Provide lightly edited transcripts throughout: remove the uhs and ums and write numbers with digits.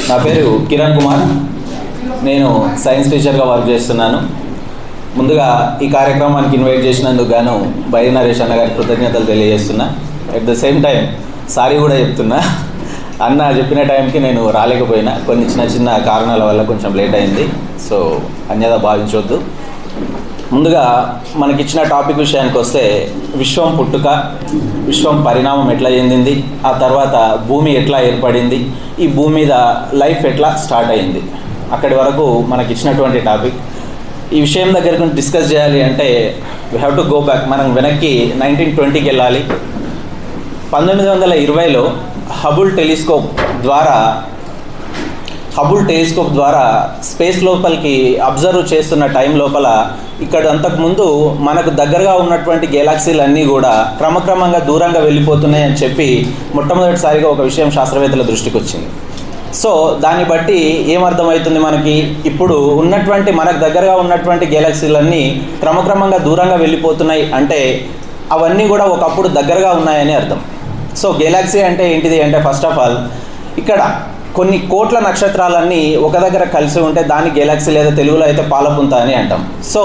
నా పేరు కిరణ్ కుమార్. నేను సైన్స్ టీచర్గా వర్క్ చేస్తున్నాను. ముందుగా ఈ కార్యక్రమానికి ఇన్వైట్ చేసినందుకు గాను బైరి నరేష్ అన్న గారికి కృతజ్ఞతలు తెలియజేస్తున్నా. At the same time sorry కూడా చెప్తున్నా. అన్న చెప్పిన టైంకి నేను రాలేకపోయినా, కొన్ని చిన్న కారణాల వల్ల కొంచెం లేట్ అయింది. సో అన్యదా భావించవద్దు. ముందుగా మనకిచ్చిన టాపిక్ విషయానికి వస్తే, విశ్వం పుట్టుక, విశ్వం పరిణామం ఎట్లా చెందింది, ఆ తర్వాత భూమి ఎట్లా ఏర్పడింది, ఈ భూమి మీద లైఫ్ ఎట్లా స్టార్ట్ అయింది, అక్కడి వరకు మనకి ఇచ్చినటువంటి టాపిక్. ఈ విషయం దగ్గర డిస్కస్ చేయాలి అంటే we have to go back. మనం వెనక్కి 1920కి వెళ్ళాలి. 1920లో హబుల్ టెలిస్కోప్ ద్వారా స్పేస్ లోపలికి అబ్జర్వ్ చేస్తున్న టైం లోపల ఇక్కడ అంతకుముందు మనకు దగ్గరగా ఉన్నటువంటి గెలాక్సీలన్నీ కూడా క్రమక్రమంగా దూరంగా వెళ్ళిపోతున్నాయి అని చెప్పి మొట్టమొదటిసారిగా ఒక విషయం శాస్త్రవేత్తల దృష్టికి వచ్చింది. సో దాన్ని బట్టి ఏమర్థమవుతుంది మనకి, ఇప్పుడు ఉన్నటువంటి మనకు దగ్గరగా ఉన్నటువంటి గెలాక్సీలన్నీ క్రమక్రమంగా దూరంగా వెళ్ళిపోతున్నాయి అంటే అవన్నీ కూడా ఒకప్పుడు దగ్గరగా ఉన్నాయని అర్థం. సో గెలాక్సీ అంటే ఏంటిది అంటే, ఫస్ట్ ఆఫ్ ఆల్ ఇక్కడ కొన్ని కోట్ల నక్షత్రాలన్నీ ఒక దగ్గర కలిసి ఉంటే దాన్ని గెలాక్సీ, లేదా తెలుగులో అయితే పాలపుంత అని అంటాం. సో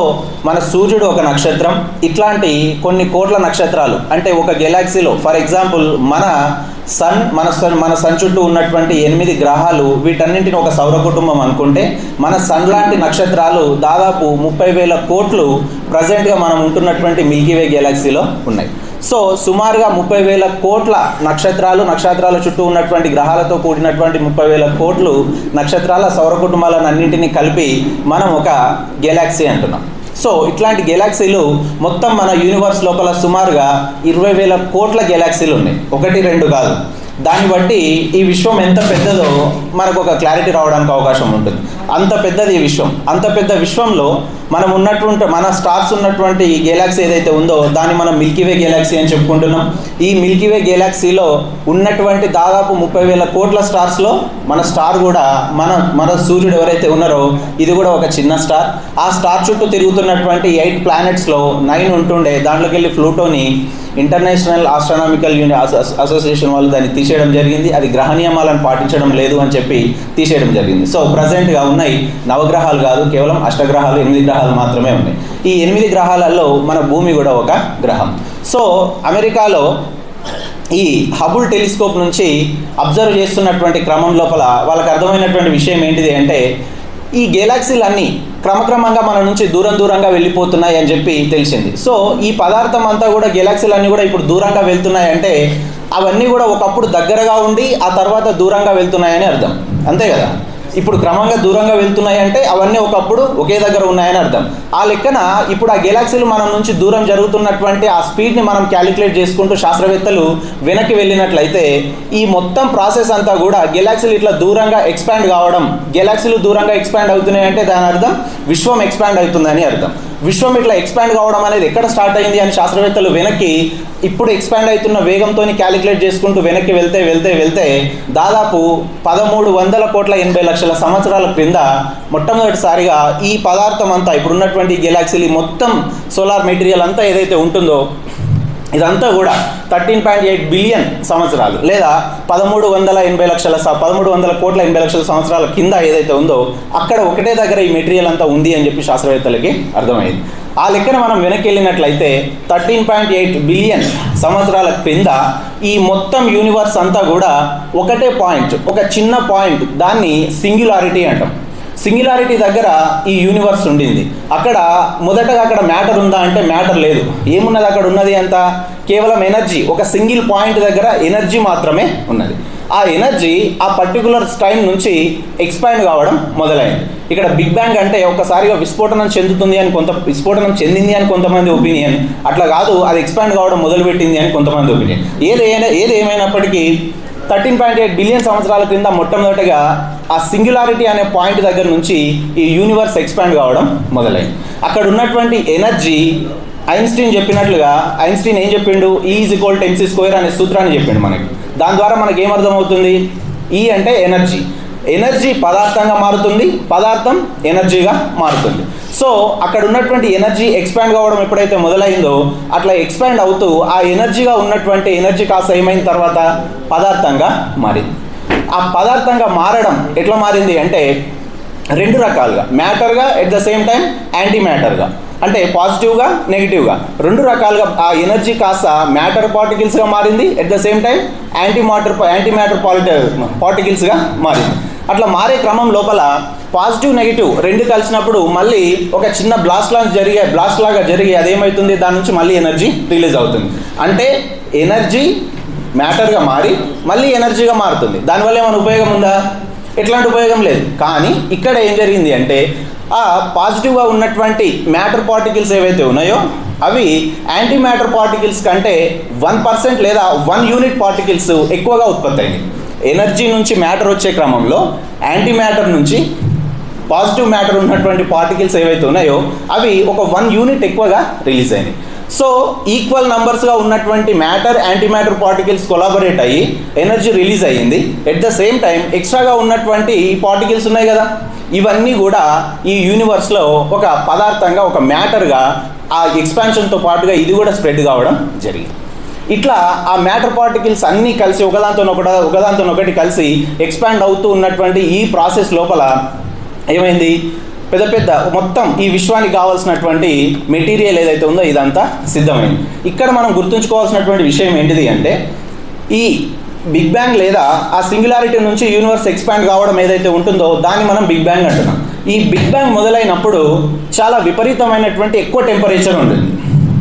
మన సూర్యుడు ఒక నక్షత్రం. ఇట్లాంటి కొన్ని కోట్ల నక్షత్రాలు అంటే ఒక గెలాక్సీలో, ఫర్ ఎగ్జాంపుల్ మన సన్ చుట్టూ ఉన్నటువంటి 8 గ్రహాలు, వీటన్నింటిని ఒక సౌర కుటుంబం అనుకుంటే, మన సన్ లాంటి నక్షత్రాలు దాదాపు 30,000 కోట్లు ప్రజెంట్గా మనం ఉంటున్నటువంటి మిల్కీవే గెలాక్సీలో ఉన్నాయి. సో సుమారుగా 30,000 కోట్ల నక్షత్రాల చుట్టూ ఉన్నటువంటి గ్రహాలతో కూడినటువంటి 30,000 కోట్లు నక్షత్రాల సౌర కుటుంబాలను అన్నింటినీ కలిపి మనం ఒక గెలాక్సీ అంటున్నాం. సో ఇట్లాంటి గెలాక్సీలు మొత్తం మన యూనివర్స్ లోపల సుమారుగా 20,000 కోట్ల గెలాక్సీలు ఉన్నాయి, 1-2 కాదు. దాన్ని బట్టి ఈ విశ్వం ఎంత పెద్దదో మనకు ఒక క్లారిటీ రావడానికి అవకాశం ఉంటుంది. అంత పెద్దది ఈ విశ్వం. అంత పెద్ద విశ్వంలో మన స్టార్స్ ఉన్నటువంటి ఈ గెలాక్సీ ఏదైతే ఉందో దాన్ని మనం మిల్కీవే గెలాక్సీ అని చెప్పుకుంటున్నాం. ఈ మిల్కీవే గెలాక్సీలో ఉన్నటువంటి దాదాపు 30,000 కోట్ల స్టార్స్లో మన స్టార్ కూడా మన సూర్యుడు ఎవరైతే ఉన్నారో ఇది కూడా ఒక చిన్న స్టార్. ఆ స్టార్ చుట్టూ తిరుగుతున్నటువంటి 8 ప్లానెట్స్లో 9 ఉంటుండే. దాంట్లోకి వెళ్ళి ప్లూటోని ఇంటర్నేషనల్ ఆస్ట్రానామికల్ అసోసియేషన్ వాళ్ళు దాన్ని తీసేయడం జరిగింది. అది గ్రహ నియమాలను పాటించడం లేదు అని చెప్పి తీసేయడం జరిగింది. సో ప్రజెంట్గా ఉన్నాయి 9 గ్రహాలు కాదు, కేవలం అష్టగ్రహాలు, 8 గ్రహాలు మాత్రమే ఉన్నాయి. ఈ 8 గ్రహాలలో మన భూమి కూడా ఒక గ్రహం. సో అమెరికాలో ఈ హబుల్ టెలిస్కోప్ నుంచి అబ్జర్వ్ చేస్తున్నటువంటి క్రమం లోపల వాళ్ళకి అర్థమైనటువంటి విషయం ఏంటిది అంటే, ఈ గెలాక్సీలన్నీ క్రమక్రమంగా మన నుంచి దూరంగా వెళ్ళిపోతున్నాయి అని చెప్పి తెలిసింది. సో ఈ పదార్థం అంతా కూడా, గెలాక్సీలన్నీ కూడా ఇప్పుడు దూరంగా వెళ్తున్నాయి అంటే అవన్నీ కూడా ఒకప్పుడు దగ్గరగా ఉండి ఆ తర్వాత దూరంగా వెళ్తున్నాయని అర్థం, అంతే కదా. ఇప్పుడు క్రమంగా దూరంగా వెళ్తున్నాయి అంటే అవన్నీ ఒకప్పుడు ఒకే దగ్గర ఉన్నాయని అర్థం. ఆ లెక్కన ఇప్పుడు ఆ గెలాక్సీలు మన నుంచి దూరం జరుగుతున్నటువంటి ఆ స్పీడ్ని మనం క్యాలిక్యులేట్ చేసుకుంటూ శాస్త్రవేత్తలు వెనక్కి వెళ్ళినట్లయితే ఈ మొత్తం ప్రాసెస్ అంతా కూడా గెలాక్సీలు ఇట్లా దూరంగా ఎక్స్పాండ్ కావడం, గెలాక్సీలు దూరంగా ఎక్స్పాండ్ అవుతున్నాయి అంటే దాని అర్థం విశ్వం ఎక్స్పాండ్ అవుతుందని అర్థం. విశ్వం ఇట్లా ఎక్స్పాండ్ కావడం అనేది ఎక్కడ స్టార్ట్ అయింది అని శాస్త్రవేత్తలు వెనక్కి ఇప్పుడు ఎక్స్పాండ్ అవుతున్న వేగంతో క్యాలిక్యులేట్ చేసుకుంటూ వెనక్కి వెళ్తే దాదాపు 13,80,00,000 సంవత్సరాల క్రింద మొట్టమొదటిసారిగా ఈ పదార్థం అంతా, ఇప్పుడు ఉన్నటువంటి గెలాక్సీలు మొత్తం సోలార్ మెటీరియల్ అంతా ఏదైతే ఉంటుందో ఇదంతా కూడా 13.8 బిలియన్ సంవత్సరాలు లేదా 13,80,00,000 కోట్ల 80 లక్షల సంవత్సరాల కింద ఏదైతే ఉందో అక్కడ ఒకటే దగ్గర ఈ మెటీరియల్ అంతా ఉంది అని చెప్పి శాస్త్రవేత్తలకి అర్థమైంది. ఆ లెక్కన మనం వెనక్కి వెళ్ళినట్లయితే 13.8 బిలియన్ సంవత్సరాల క్రింద ఈ మొత్తం యూనివర్స్ అంతా కూడా ఒకటే పాయింట్, ఒక చిన్న పాయింట్, దాన్ని సింగ్యులారిటీ అంటాం. సింగ్యులారిటీ దగ్గర ఈ యూనివర్స్ ఉండింది. మొదటగా అక్కడ మ్యాటర్ ఉందా అంటే మ్యాటర్ లేదు. ఏమున్నది అక్కడ? ఉన్నది అంత కేవలం ఎనర్జీ. ఒక సింగిల్ పాయింట్ దగ్గర ఎనర్జీ మాత్రమే ఉన్నది. ఆ ఎనర్జీ ఆ పర్టికులర్ టైం నుంచి ఎక్స్పాండ్ కావడం మొదలైంది. ఇక్కడ బిగ్ బ్యాంగ్ అంటే ఒకసారిగా విస్ఫోటనం చెందింది అని కొంతమంది ఒపీనియన్, అట్లా కాదు, అది ఎక్స్పాండ్ కావడం మొదలుపెట్టింది అని కొంతమంది ఒపీనియన్. ఏదేమైనప్పటికీ 13.8 బిలియన్ సంవత్సరాల క్రింద మొట్టమొదటిగా ఆ సింగ్యులారిటీ అనే పాయింట్ దగ్గర నుంచి ఈ యూనివర్స్ ఎక్స్పాండ్ కావడం మొదలైంది. అక్కడ ఉన్నటువంటి ఎనర్జీ, ఐన్స్టీన్ చెప్పినట్లుగా, ఐన్స్టీన్ ఏం చెప్పిండు, E=mc² అనే సూత్రాన్ని చెప్పిండు మనకి. దాని ద్వారా మనకి ఏమర్థమవుతుంది, ఈ అంటే ఎనర్జీ పదార్థంగా మారుతుంది, పదార్థం ఎనర్జీగా మారుతుంది. సో అక్కడ ఉన్నటువంటి ఎనర్జీ ఎక్స్పాండ్ కావడం ఎప్పుడైతే మొదలైందో అట్లా ఎక్స్పాండ్ అవుతూ ఆ ఎనర్జీగా ఉన్నటువంటి ఎనర్జీ కాస్త ఏమైన తర్వాత పదార్థంగా మారింది. ఆ పదార్థంగా మారడం ఎట్లా మారింది అంటే రెండు రకాలుగా, మ్యాటర్గా at the same time anti మ్యాటర్గా, అంటే పాజిటివ్గా నెగిటివ్గా రెండు రకాలుగా ఆ ఎనర్జీ కాస్త మ్యాటర్ పార్టికల్స్గా మారింది, at the same time anti matter పార్టికల్స్గా మారింది. అట్లా మారే క్రమం లోపల పాజిటివ్ నెగిటివ్ రెండు కలిసినప్పుడు మళ్ళీ ఒక చిన్న బ్లాస్ట్ లాగా జరిగి అదేమవుతుంది, దాని నుంచి మళ్ళీ ఎనర్జీ రిలీజ్ అవుతుంది. అంటే ఎనర్జీ మ్యాటర్గా మారి మళ్ళీ ఎనర్జీగా మారుతుంది. దానివల్ల ఏమైనా ఉపయోగం ఉందా? ఎట్లాంటి ఉపయోగం లేదు. కానీ ఇక్కడ ఏం జరిగింది అంటే ఆ పాజిటివ్గా ఉన్నటువంటి మ్యాటర్ పార్టికల్స్ ఏవైతే ఉన్నాయో అవి యాంటీ మ్యాటర్ పార్టికల్స్ కంటే 1% లేదా 1 యూనిట్ పార్టికల్స్ ఎక్కువగా ఉత్పత్తి అయింది. ఎనర్జీ నుంచి మ్యాటర్ వచ్చే క్రమంలో యాంటీ మ్యాటర్ నుంచి పాజిటివ్ మ్యాటర్ ఉన్నటువంటి పార్టికల్స్ ఏవైతే ఉన్నాయో అవి ఒక 1 యూనిట్ ఎక్కువగా రిలీజ్ అయినాయి. సో ఈక్వల్ నంబర్స్గా ఉన్నటువంటి matter anti matter particles collaborate అయ్యి ఎనర్జీ రిలీజ్ అయ్యింది. ఎట్ ద సేమ్ టైం ఎక్స్ట్రాగా ఉన్నటువంటి పార్టికల్స్ ఉన్నాయి కదా, ఇవన్నీ కూడా ఈ యూనివర్స్లో ఒక పదార్థంగా ఒక మ్యాటర్గా ఆ ఎక్స్పాన్షన్తో పాటుగా ఇది కూడా స్ప్రెడ్ కావడం జరిగింది. ఇట్లా ఆ మ్యాటర్ పార్టికల్స్ అన్నీ కలిసి ఒకదాంతోనొకటి కలిసి ఎక్స్పాండ్ అవుతూ ఉన్నటువంటి ఈ ప్రాసెస్ లోపల ఏమైంది, పెద్ద మొత్తం ఈ విశ్వానికి కావాల్సినటువంటి మెటీరియల్ ఏదైతే ఉందో ఇదంతా సిద్ధమైంది. ఇక్కడ మనం గుర్తుంచుకోవాల్సినటువంటి విషయం ఏంటిది అంటే ఈ బిగ్ బ్యాంగ్ లేదా ఆ సింగులారిటీ నుంచి యూనివర్స్ ఎక్స్పాండ్ కావడం ఏదైతే ఉంటుందో దాన్ని మనం బిగ్ బ్యాంగ్ అంటున్నాం. ఈ బిగ్ బ్యాంగ్ మొదలైనప్పుడు చాలా విపరీతమైనటువంటి ఎక్కువ టెంపరేచర్ ఉంటుంది,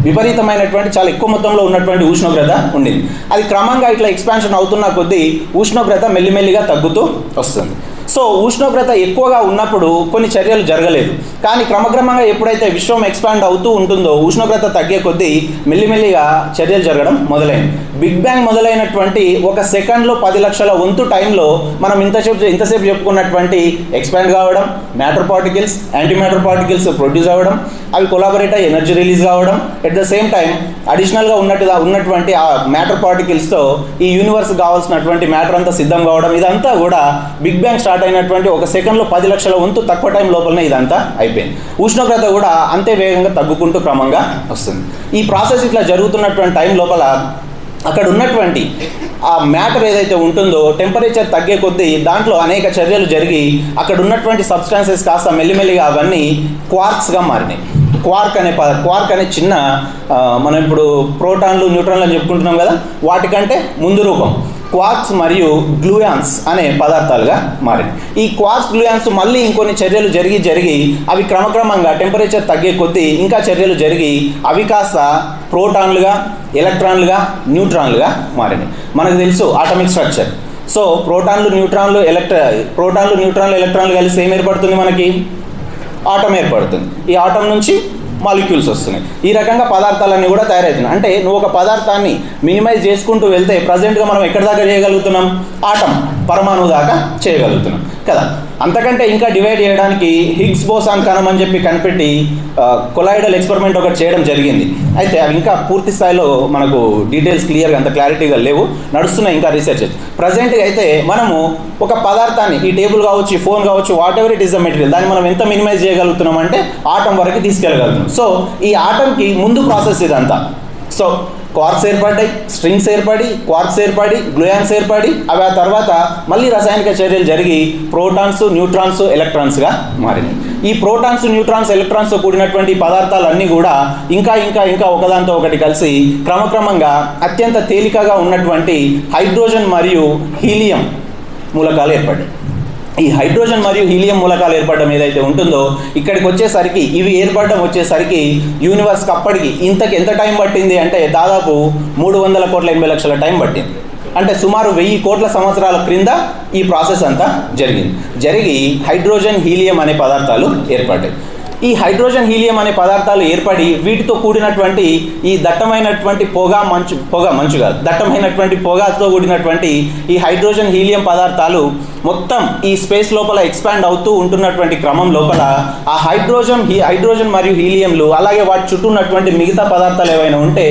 విపరీతమైనటువంటి చాలా ఎక్కువ మొత్తంలో ఉన్నటువంటి ఉష్ణోగ్రత ఉండింది. అది క్రమంగా ఇట్లా ఎక్స్పాన్షన్ అవుతున్న కొద్దీ ఉష్ణోగ్రత మెల్లిమెల్లిగా తగ్గుతూ వస్తుంది. సో ఉష్ణోగ్రత ఎక్కువగా ఉన్నప్పుడు కొన్ని చర్యలు జరగలేదు. కానీ క్రమక్రమంగా ఎప్పుడైతే విశ్వం ఎక్స్పాండ్ అవుతూ ఉంటుందో ఉష్ణోగ్రత తగ్గే కొద్దీ మెల్లిమెల్లిగా చర్యలు జరగడం మొదలైంది. బిగ్ బ్యాంగ్ మొదలైనటువంటి 1 సెకండ్లో 10 లక్షల వంతు టైంలో మనం ఇంతసేపు చెప్పుకున్నటువంటి ఎక్స్పాండ్ కావడం, matter particles anti matter particles produce అవ్వడం, అవి కొలాబరేట్ అయ్యి ఎనర్జీ రిలీజ్ కావడం, ఎట్ ద సేమ్ టైం అడిషనల్గా ఉన్నటువంటి ఆ మ్యాటర్ పార్టికల్స్తో ఈ యూనివర్స్ కావాల్సినటువంటి మ్యాటర్ అంతా సిద్ధం కావడం, ఇదంతా కూడా బిగ్ బ్యాంగ్ స్టార్ట్ అయినటువంటి 1 సెకండ్లో 10 లక్షల వంతు తక్కువ టైం లోపలనే ఇదంతా అయిపోయింది. ఉష్ణోగ్రత కూడా అంతే వేగంగా తగ్గుకుంటూ క్రమంగా వస్తుంది. ఈ ప్రాసెస్ ఇట్లా జరుగుతున్నటువంటి టైం లోపల అక్కడ ఉన్నటువంటి ఆ మ్యాటర్ ఏదైతే ఉంటుందో టెంపరేచర్ తగ్గే కొద్దీ దాంట్లో అనేక చర్యలు జరిగి అక్కడ ఉన్నటువంటి సబ్స్టాన్సెస్ కాస్త మెల్లిమెల్లిగా అవన్నీ క్వార్క్స్గా మారినాయి. క్వార్క్ అనే చిన్న మనం ఇప్పుడు ప్రోటాన్లు న్యూట్రాన్లు అని చెప్పుకుంటున్నాం కదా, వాటికంటే ముందు రూపం క్వార్క్స్ మరియు గ్లూయాన్స్ అనే పదార్థాలుగా మారింది. ఈ క్వార్క్స్ గ్లూయాన్స్ మళ్ళీ ఇంకొన్ని చర్యలు జరిగి అవి క్రమక్రమంగా టెంపరేచర్ తగ్గే కొద్దీ ఇంకా చర్యలు జరిగి అవి కాస్త ప్రోటాన్లుగా, ఎలక్ట్రాన్లుగా, న్యూట్రాన్లుగా మారినాయి. మనకు తెలుసు ఆటమిక్ స్ట్రక్చర్. సో ప్రోటాన్లు న్యూట్రాన్లు ఎలక్ట్రాన్లు కలిసి ఏం ఏర్పడుతుంది, మనకి ఆటం ఏర్పడుతుంది. ఈ ఆటం నుంచి మాలిక్యూల్స్ వస్తున్నాయి. ఈ రకంగా పదార్థాలన్నీ కూడా తయారవుతున్నాయి. అంటే నువ్వు ఒక పదార్థాన్ని మినిమైజ్ చేసుకుంటూ వెళ్తే ప్రజెంట్గా మనం ఎక్కడి దాకా చేయగలుగుతున్నాం, ఆటం పరమాణువు దాకా చేయగలుగుతున్నాం కదా. అంతకంటే ఇంకా డివైడ్ చేయడానికి హిగ్స్ బోసాన్ కణం అని చెప్పి కనిపెట్టి కొలాయిడల్ ఎక్స్పెరిమెంట్ ఒకటి చేయడం జరిగింది. అయితే అవి ఇంకా పూర్తి స్థాయిలో మనకు డీటెయిల్స్ క్లియర్గా అంత క్లారిటీగా లేవు, నడుస్తున్నాయి ఇంకా రీసెర్చ్. ప్రజెంట్గా అయితే మనము ఒక పదార్థాన్ని, ఈ టేబుల్ కావచ్చు, ఈ ఫోన్ కావచ్చు, what ever it is the material, దాన్ని మనం ఎంత మినిమైజ్ చేయగలుగుతున్నాం అంటే ఆటం వరకు తీసుకెళ్ళగలుగుతున్నాం. సో ఈ ఆటంకి ముందు ప్రాసెస్ ఇదంతా. సో క్వార్క్స్ ఏర్పడ్డాయి, స్ట్రింగ్స్ ఏర్పడి, క్వార్క్స్ ఏర్పడి, గ్లూయాన్స్ ఏర్పడి, అవి ఆ తర్వాత మళ్ళీ రసాయనిక చర్యలు జరిగి ప్రోటాన్స్, న్యూట్రాన్స్, ఎలక్ట్రాన్స్గా మారినాయి. ఈ ప్రోటాన్స్, న్యూట్రాన్స్, ఎలక్ట్రాన్స్తో కూడినటువంటి పదార్థాలన్నీ కూడా ఇంకా ఒకదాంతో ఒకటి కలిసి క్రమక్రమంగా అత్యంత తేలికగా ఉన్నటువంటి హైడ్రోజన్ మరియు హీలియం మూలకాలు ఏర్పడ్డాయి. ఈ హైడ్రోజన్ మరియు హీలియం మూలకాలు ఏర్పడడం ఏదైతే ఉంటుందో ఇక్కడికి వచ్చేసరికి ఇవి ఏర్పడడం వచ్చేసరికి యూనివర్స్కి అప్పటికి ఎంత టైం పట్టింది అంటే దాదాపు 300,80 లక్షల టైం పట్టింది. అంటే సుమారు 1000 కోట్ల సంవత్సరాల క్రింద ఈ ప్రాసెస్ అంతా జరిగి హైడ్రోజన్, హీలియం అనే పదార్థాలు ఏర్పడ్డాయి. ఈ హైడ్రోజన్, హీలియం అనే పదార్థాలు ఏర్పడి వీటితో కూడినటువంటి ఈ దట్టమైనటువంటి దట్టమైనటువంటి పొగతో కూడినటువంటి ఈ హైడ్రోజన్, హీలియం పదార్థాలు మొత్తం ఈ స్పేస్ లోపల ఎక్స్పాండ్ అవుతూ ఉంటున్నటువంటి క్రమం లోపల ఆ హైడ్రోజన్ మరియు హీలియంలు అలాగే వాటి చుట్టూ ఉన్నటువంటి మిగతా పదార్థాలు ఏవైనా ఉంటే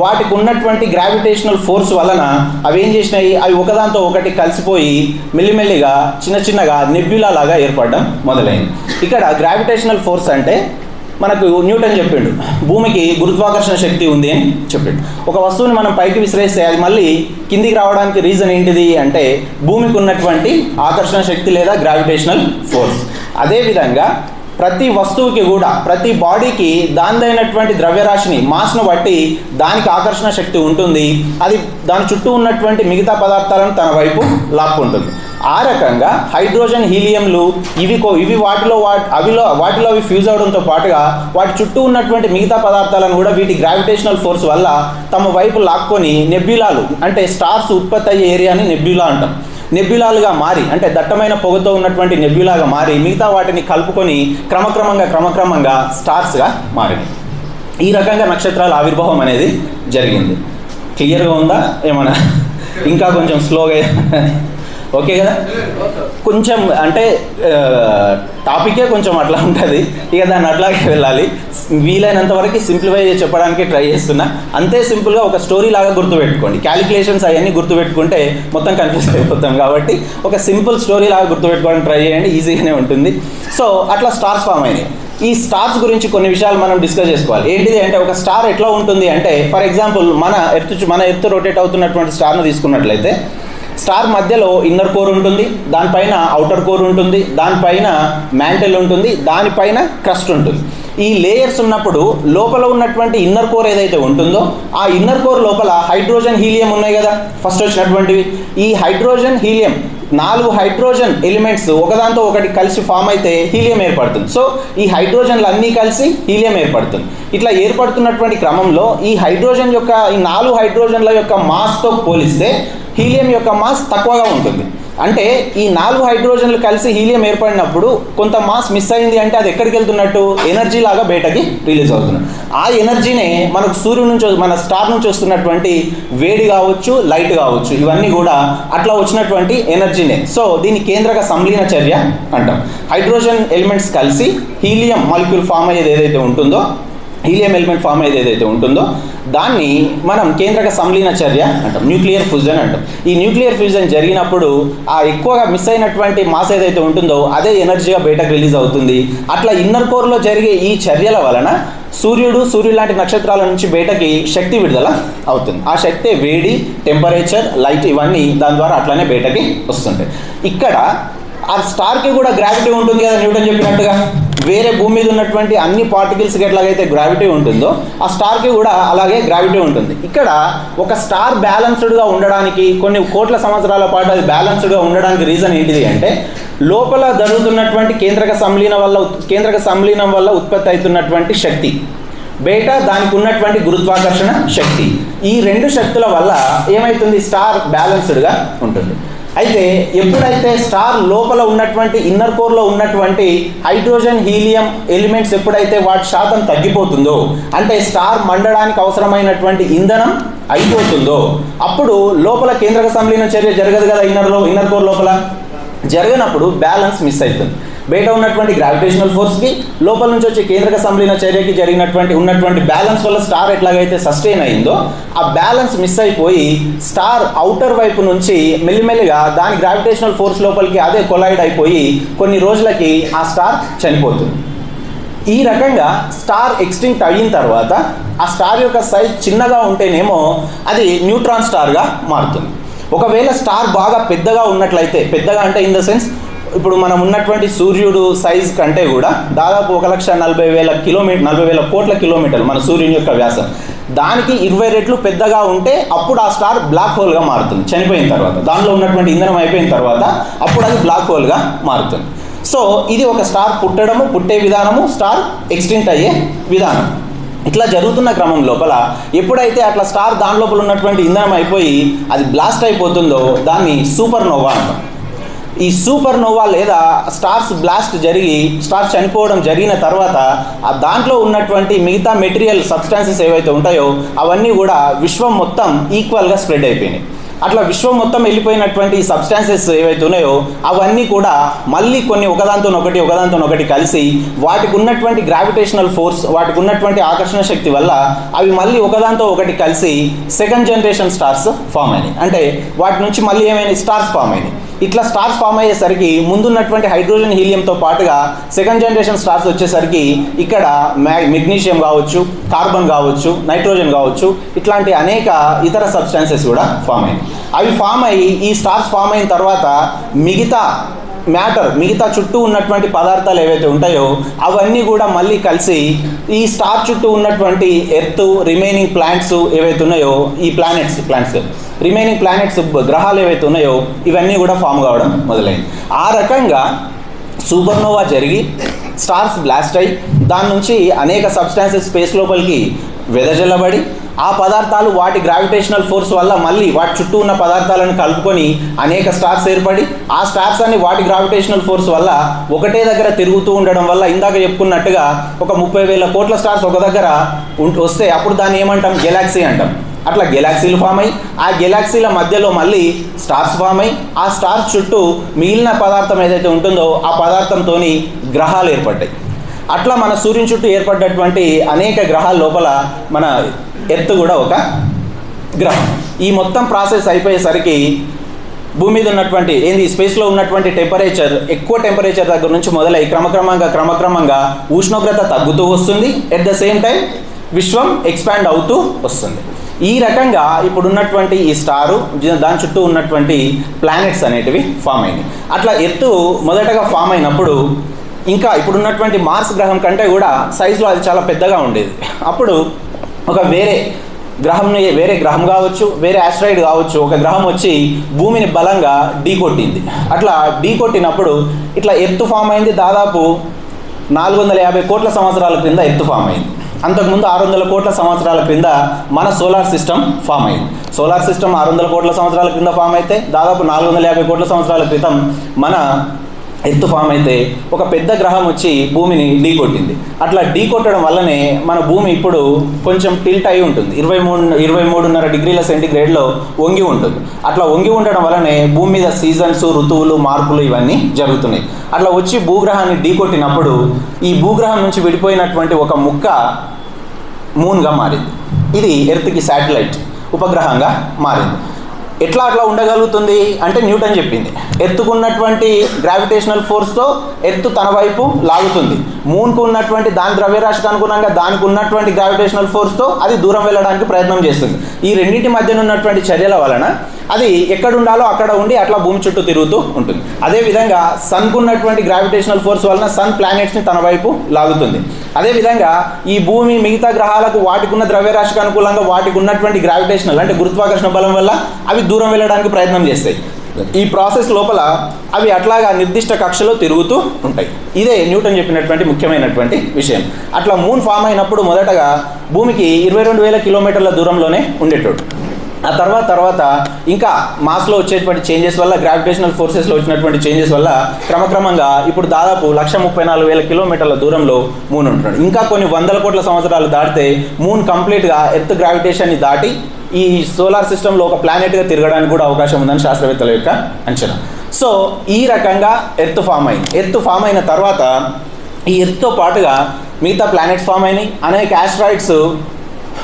వాటికి ఉన్నటువంటి గ్రావిటేషనల్ ఫోర్స్ వలన అవి ఏం చేసినాయి, అవి ఒకదాంతో ఒకటి కలిసిపోయి మెల్లిమెల్లిగా చిన్నగా నెబ్యులా లాగా ఏర్పడడం మొదలైంది. ఇక్కడ గ్రావిటేషనల్ ఫోర్స్ అంటే మనకు న్యూటన్ చెప్పిండు భూమికి గురుత్వాకర్షణ శక్తి ఉంది అని చెప్పిండు. ఒక వస్తువుని మనం పైకి విసిరేస్తే అది మళ్ళీ కిందికి రావడానికి రీజన్ ఏంటిది అంటే భూమికి ఉన్నటువంటి ఆకర్షణ శక్తి లేదా గ్రావిటేషనల్ ఫోర్స్. అదేవిధంగా ప్రతి వస్తువుకి కూడా ప్రతి బాడీకి దానిదైనటువంటి ద్రవ్యరాశిని మాస్ను బట్టి దానికి ఆకర్షణ శక్తి ఉంటుంది. అది దాని చుట్టూ ఉన్నటువంటి మిగతా పదార్థాలను తన వైపు లాక్కుంటుంది. ఆ రకంగా హైడ్రోజన్ హీలియంలు ఇవి వాటిలో అవి ఫ్యూజ్ అవడంతో పాటుగా వాటి చుట్టూ ఉన్నటువంటి మిగతా పదార్థాలను కూడా వీటి గ్రావిటేషనల్ ఫోర్స్ వల్ల తమ వైపు లాక్కొని నెబ్యులాలు అంటే స్టార్స్ ఉత్పత్తి అయ్యే ఏరియాని నెబ్యులా అంటాం. నెబ్యులాలుగా మారి అంటే దట్టమైన పొగతో ఉన్నటువంటి నెబ్యులాగా మారి మిగతా వాటిని కలుపుకొని క్రమక్రమంగా స్టార్స్గా మారినాయి. ఈ రకంగా నక్షత్రాల ఆవిర్భావం అనేది జరిగింది. క్లియర్గా ఉందా ఏమన్నా? ఇంకా కొంచెం స్లోగా ఓకే కదా? కొంచెం అంటే టాపికే కొంచెం అట్లా ఉంటుంది, ఇక దాన్ని అట్లాగే వెళ్ళాలి. వీలైనంత వరకు సింప్లిఫై చెప్పడానికి ట్రై చేస్తున్నా. అంతే సింపుల్గా ఒక స్టోరీ లాగా గుర్తుపెట్టుకోండి. క్యాలిక్యులేషన్స్ అవన్నీ గుర్తుపెట్టుకుంటే మొత్తం కన్ఫ్యూజ్ అయిపోతాం. కాబట్టి ఒక సింపుల్ స్టోరీ లాగా గుర్తుపెట్టుకోవడానికి ట్రై చేయండి, ఈజీగానే ఉంటుంది. సో అట్లా స్టార్స్ ఫామ్ అయినాయి. ఈ స్టార్స్ గురించి కొన్ని విషయాలు మనం డిస్కస్ చేసుకోవాలి. ఏంటిది అంటే ఒక స్టార్ ఎట్లా ఉంటుంది అంటే ఫర్ ఎగ్జాంపుల్ మన ఎర్త్ రొటేట్ అవుతున్నటువంటి స్టార్ను తీసుకున్నట్లయితే స్టార్ మధ్యలో ఇన్నర్ కోర్ ఉంటుంది, దానిపైన అవుటర్ కోర్ ఉంటుంది, దానిపైన మ్యాంటల్ ఉంటుంది, దానిపైన క్రస్ట్ ఉంటుంది. ఈ లేయర్స్ ఉన్నప్పుడు లోపల ఉన్నటువంటి ఇన్నర్ కోర్ ఏదైతే ఉంటుందో ఆ ఇన్నర్ కోర్ లోపల హైడ్రోజన్ హీలియం ఉన్నాయి కదా ఫస్ట్ వచ్చినటువంటివి. ఈ హైడ్రోజన్ హీలియం 4 హైడ్రోజన్ ఎలిమెంట్స్ ఒకదాంతో ఒకటి కలిసి ఫామ్ అయితే హీలియం ఏర్పడుతుంది. సో ఈ హైడ్రోజన్లు అన్నీ కలిసి హీలియం ఏర్పడుతుంది. ఇట్లా ఏర్పడుతున్నటువంటి క్రమంలో ఈ 4 హైడ్రోజన్ల యొక్క మాస్తో పోలిస్తే హీలియం యొక్క మాస్ తక్కువగా ఉంటుంది. అంటే ఈ 4 హైడ్రోజన్లు కలిసి హీలియం ఏర్పడినప్పుడు కొంత మాస్ మిస్ అయింది అంటే అది ఎక్కడికి వెళ్తున్నట్టు ఎనర్జీ లాగా బయటకి రిలీజ్ అవుతుంది. ఆ ఎనర్జీనే మనకు సూర్యుడి నుంచి మన స్టార్ నుంచి వస్తున్నటువంటి వేడి కావచ్చు, లైట్ కావచ్చు, ఇవన్నీ కూడా అట్లా వచ్చినటువంటి ఎనర్జీనే. సో దీన్ని కేంద్రక సంలీన చర్య అంటాం. హైడ్రోజన్ ఎలిమెంట్స్ కలిసి హీలియం మాలిక్యూల్ ఫామ్ అయ్యేది ఏదైతే ఉంటుందో హీలియం ఎలిమెంట్ ఫామ్ అయ్యేది ఏదైతే ఉంటుందో దాన్ని మనం కేంద్రక సంలీన చర్య అంటాం, న్యూక్లియర్ ఫ్యూజన్ అంటాం. ఈ న్యూక్లియర్ ఫ్యూజన్ జరిగినప్పుడు ఆ ఎక్కువగా మిస్ అయినటువంటి మాస్ ఏదైతే ఉంటుందో అదే ఎనర్జీగా బయటకు రిలీజ్ అవుతుంది. అట్లా ఇన్నర్ కోర్లో జరిగే ఈ చర్యల వలన సూర్యుడు లాంటి నక్షత్రాల నుంచి బయటకి శక్తి విడుదల అవుతుంది. ఆ శక్తి వేడి, టెంపరేచర్, లైట్ ఇవన్నీ దాని ద్వారా అట్లానే బయటకి వస్తుంటాయి. ఇక్కడ ఆ స్టార్కి కూడా గ్రావిటీ ఉంటుంది కదా న్యూటన్ చెప్పినట్టుగా. వేరే భూమి మీద ఉన్నటువంటి అన్ని పార్టికల్స్కి ఎట్లాగైతే గ్రావిటీ ఉంటుందో ఆ స్టార్కి కూడా అలాగే గ్రావిటీ ఉంటుంది. ఇక్కడ ఒక స్టార్ బ్యాలెన్స్డ్గా ఉండడానికి కొన్ని కోట్ల సంవత్సరాల పాటు అది బ్యాలెన్స్డ్గా ఉండడానికి రీజన్ ఏంటిది అంటే లోపల జరుగుతున్నటువంటి కేంద్రక సంలీనం వల్ల ఉత్పత్తి అవుతున్నటువంటి శక్తి, బయట దానికి ఉన్నటువంటి గురుత్వాకర్షణ శక్తి, ఈ 2 శక్తుల వల్ల ఏమవుతుంది స్టార్ బ్యాలెన్స్డ్గా ఉంటుంది. అయితే ఎప్పుడైతే స్టార్ లోపల ఉన్నటువంటి ఇన్నర్ కోర్లో ఉన్నటువంటి హైడ్రోజన్ హీలియం ఎలిమెంట్స్ ఎప్పుడైతే వాటి శాతం తగ్గిపోతుందో అంటే స్టార్ మండడానికి అవసరమైనటువంటి ఇంధనం అయిపోతుందో అప్పుడు లోపల కేంద్రక సంలీన చర్య జరగదు కదా ఇన్నర్ కోర్ లోపల. జరిగినప్పుడు బ్యాలెన్స్ మిస్ అవుతుంది. బయట ఉన్నటువంటి గ్రావిటేషనల్ ఫోర్స్కి లోపల నుంచి వచ్చే కేంద్రక సంలీన చర్యకి ఉన్నటువంటి బ్యాలెన్స్ వల్ల స్టార్ ఎట్లాగైతే సస్టైన్ అయిందో ఆ బ్యాలెన్స్ మిస్ అయిపోయి స్టార్ అవుటర్ వైపు నుంచి మెల్లిమెల్లిగా దాని గ్రావిటేషనల్ ఫోర్స్ లోపలికి అదే కొలైడ్ అయిపోయి కొన్ని రోజులకి ఆ స్టార్ చనిపోతుంది. ఈ రకంగా స్టార్ ఎక్స్టింక్ట్ అయిన తర్వాత ఆ స్టార్ యొక్క సైజ్ చిన్నగా ఉంటేనేమో అది న్యూట్రాన్ స్టార్గా మారుతుంది. ఒకవేళ స్టార్ బాగా పెద్దగా ఉన్నట్లయితే, పెద్దగా అంటే ఇన్ ద సెన్స్ ఇప్పుడు మనం ఉన్నటువంటి సూర్యుడు సైజ్ కంటే కూడా దాదాపు 1,40,000 కోట్ల కిలోమీటర్లు మన సూర్యుని యొక్క వ్యాసం, దానికి 20 రెట్లు పెద్దగా ఉంటే అప్పుడు ఆ స్టార్ బ్లాక్ హోల్గా మారుతుంది. చనిపోయిన తర్వాత దానిలో ఉన్నటువంటి ఇంధనం అయిపోయిన తర్వాత అప్పుడు అది బ్లాక్ హోల్గా మారుతుంది. సో ఇది ఒక స్టార్ పుట్టే విధానము, స్టార్ ఎక్స్టింక్ట్ అయ్యే విధానం. ఇట్లా జరుగుతున్న క్రమం లోపల ఎప్పుడైతే అట్లా స్టార్ దాని లోపల ఉన్నటువంటి ఇంధనం అయిపోయి అది బ్లాస్ట్ అయిపోతుందో దాన్ని సూపర్ నోవా అంటాం. ఈ సూపర్ నోవా లేదా స్టార్స్ బ్లాస్ట్ జరిగి స్టార్ చనిపోవడం జరిగిన తర్వాత ఆ దాంట్లో ఉన్నటువంటి మిగతా మెటీరియల్ సబ్స్టాన్సెస్ ఏవైతే ఉంటాయో అవన్నీ కూడా విశ్వం మొత్తం ఈక్వల్గా స్ప్రెడ్ అయిపోయినాయి. అట్లా విశ్వం మొత్తం వెళ్ళిపోయినటువంటి సబ్స్టాన్సెస్ ఏవైతే ఉన్నాయో అవన్నీ కూడా మళ్ళీ కొన్ని ఒకదాంతో ఒకటి కలిసి వాటికి ఉన్నటువంటి గ్రావిటేషనల్ ఫోర్స్, వాటికి ఉన్నటువంటి ఆకర్షణ శక్తి వల్ల అవి మళ్ళీ ఒకదాంతో ఒకటి కలిసి సెకండ్ జనరేషన్ స్టార్స్ ఫామ్ అయినాయి. అంటే వాటి నుంచి మళ్ళీ ఏమైనా స్టార్స్ ఫామ్ అయినాయి. ఇట్లా స్టార్స్ ఫామ్ అయ్యేసరికి ముందున్నటువంటి హైడ్రోజన్ హీలియంతో పాటుగా సెకండ్ జనరేషన్ స్టార్స్ వచ్చేసరికి ఇక్కడ మెగ్నీషియం కావచ్చు, కార్బన్ కావచ్చు, నైట్రోజన్ కావచ్చు, ఇట్లాంటి అనేక ఇతర సబ్స్టాన్సెస్ కూడా ఫామ్ అయ్యాయి. అవి ఫామ్ అయ్యి ఈ స్టార్స్ ఫామ్ అయిన తర్వాత మిగతా చుట్టూ ఉన్నటువంటి పదార్థాలు ఏవైతే ఉంటాయో అవన్నీ కూడా మళ్ళీ కలిసి ఈ స్టార్ చుట్టూ ఉన్నటువంటి ఎర్త్, రిమైనింగ్ ప్లాంట్స్ ఏవైతే ఉన్నాయో ఈ ప్లానెట్స్ రిమైనింగ్ ప్లానెట్స్, గ్రహాలు ఏవైతే ఉన్నాయో ఇవన్నీ కూడా ఫామ్ కావడం మొదలైంది. ఆ రకంగా సూపర్నోవా జరిగి స్టార్స్ బ్లాస్ట్ అయ్యి దాని నుంచి అనేక సబ్స్టాన్సెస్ స్పేస్ లోపలికి వెదజల్లబడి ఆ పదార్థాలు వాటి గ్రావిటేషనల్ ఫోర్స్ వల్ల మళ్ళీ వాటి చుట్టూ ఉన్న పదార్థాలను కలుపుకొని అనేక స్టార్స్ ఏర్పడి ఆ స్టార్స్ అన్ని వాటి గ్రావిటేషనల్ ఫోర్స్ వల్ల ఒకటే దగ్గర తిరుగుతూ ఉండడం వల్ల ఇందాక చెప్పుకున్నట్టుగా ఒక 30,000 కోట్ల స్టార్స్ ఒక దగ్గర వస్తే అప్పుడు దాన్ని ఏమంటాం, గెలాక్సీ అంటాం. అట్లా గెలాక్సీలు ఫామ్ అయ్యి ఆ గెలాక్సీల మధ్యలో మళ్ళీ స్టార్స్ ఫామ్ అయ్యి ఆ స్టార్స్ చుట్టూ మిగిలిన పదార్థం ఏదైతే ఉంటుందో ఆ పదార్థంతో గ్రహాలు ఏర్పడ్డాయి. అట్లా మన సూర్యుని చుట్టూ ఏర్పడ్డటువంటి అనేక గ్రహాల లోపల మన ఎర్త్ కూడా ఒక గ్రహం. ఈ మొత్తం ప్రాసెస్ అయిపోయేసరికి భూమి మీద ఉన్నటువంటి స్పేస్లో ఉన్నటువంటి టెంపరేచర్, ఎక్కువ టెంపరేచర్ దగ్గర నుంచి మొదలై క్రమక్రమంగా ఉష్ణోగ్రత తగ్గుతూ వస్తుంది. At the same time Vishwam expand అవుతూ వస్తుంది. ఈ రకంగా ఇప్పుడున్నటువంటి ఈ స్టారు, దాని చుట్టూ ఉన్నటువంటి ప్లానెట్స్ అనేటివి ఫామ్ అయినాయి. అట్లా ఎర్త్ మొదటగా ఫామ్ అయినప్పుడు ఇంకా ఇప్పుడున్నటువంటి మార్స్ గ్రహం కంటే కూడా సైజులో అది చాలా పెద్దగా ఉండేది. అప్పుడు ఒక వేరే గ్రహం కావచ్చు, వేరే ఆస్ట్రాయిడ్ కావచ్చు, ఒక గ్రహం వచ్చి భూమిని బలంగా ఢీకొట్టింది. అట్లా ఢీకొట్టినప్పుడు ఇట్లా ఎర్త్ ఫామ్ అయింది. దాదాపు 450 కోట్ల సంవత్సరాల క్రింద ఎర్త్ ఫామ్ అయింది. అంతకుముందు 600 కోట్ల సంవత్సరాల క్రింద మన సోలార్ సిస్టమ్ ఫామ్ అయింది. సోలార్ సిస్టమ్ 600 కోట్ల సంవత్సరాల క్రింద ఫామ్ అయితే దాదాపు 450 కోట్ల సంవత్సరాల క్రితం మన ఎర్త్ ఫామ్ అయితే ఒక పెద్ద గ్రహం వచ్చి భూమిని ఢీకొట్టింది. అట్లా ఢీకొట్టడం వల్లనే మన భూమి ఇప్పుడు కొంచెం టిల్ట్ అయి ఉంటుంది. 23.5 డిగ్రీల సెంటీగ్రేడ్లో వంగి ఉంటుంది. అట్లా వంగి ఉండడం వల్లనే భూమి మీద సీజన్స్, ఋతువులు, మార్పులు ఇవన్నీ జరుగుతున్నాయి. అట్లా వచ్చి భూగ్రహాన్ని ఢీకొట్టినప్పుడు ఈ భూగ్రహం నుంచి విడిపోయినటువంటి ఒక ముక్క మూన్గా మారింది. ఇది ఎర్త్కి శాటిలైట్ ఉపగ్రహంగా మారింది. ఎట్లా అట్లా ఉండగలుగుతుంది అంటే న్యూటన్ చెప్పింది. ఎర్త్కున్నటువంటి గ్రావిటేషనల్ ఫోర్స్తో ఎర్త్ తన వైపు లాగుతుంది. మూన్కు ఉన్నటువంటి దాని ద్రవ్యరాశికి అనుగుణంగా దానికి ఉన్నటువంటి గ్రావిటేషనల్ ఫోర్స్తో అది దూరం వెళ్ళడానికి ప్రయత్నం చేస్తుంది. ఈ రెండింటి మధ్యన ఉన్నటువంటి చర్యల వలన అది ఎక్కడ ఉండాలో అక్కడ ఉండి అట్లా భూమి చుట్టూ తిరుగుతూ ఉంటుంది. అదేవిధంగా సన్కు ఉన్నటువంటి గ్రావిటేషనల్ ఫోర్స్ వలన సన్ ప్లానెట్స్ని తన వైపు లాగుతుంది. అదేవిధంగా ఈ భూమి మిగతా గ్రహాలకు వాటికి ఉన్న ద్రవ్యరాశికి అనుకూలంగా వాటికి ఉన్నటువంటి గ్రావిటేషనల్ అంటే గురుత్వాకర్షణ బలం వల్ల అవి దూరం వెళ్ళడానికి ప్రయత్నం చేస్తాయి. ఈ ప్రాసెస్ లోపల అవి అట్లాగా నిర్దిష్ట కక్షలో తిరుగుతూ ఉంటాయి. ఇదే న్యూటన్ చెప్పినటువంటి ముఖ్యమైనటువంటి విషయం. అట్లా మూన్ ఫామ్ అయినప్పుడు మొదటగా భూమికి 22,000 కిలోమీటర్ల దూరంలోనే ఉండేటోడు. ఆ తర్వాత ఇంకా మాస్లో వచ్చేటువంటి చేంజెస్ వల్ల, గ్రావిటేషనల్ ఫోర్సెస్లో వచ్చినటువంటి చేంజెస్ వల్ల క్రమక్రమంగా ఇప్పుడు దాదాపు 134,000 కిలోమీటర్ల దూరంలో మూన్ ఉంటున్నాడు. ఇంకా కొన్ని 100 కోట్ల సంవత్సరాలు దాటితే మూన్ కంప్లీట్గా ఎర్త్ గ్రావిటేషన్ని దాటి ఈ సోలార్ సిస్టంలో ఒక ప్లానెట్గా తిరగడానికి కూడా అవకాశం ఉందని శాస్త్రవేత్తల యొక్క అంచనా. సో ఈ రకంగా ఎర్త్ ఫామ్ అయింది. ఎర్త్ ఫామ్ అయిన తర్వాత ఈ ఎర్త్తో పాటుగా మిగతా ప్లానెట్స్ ఫామ్ అయినాయి. అనేక ఆస్ట్రాయిడ్స్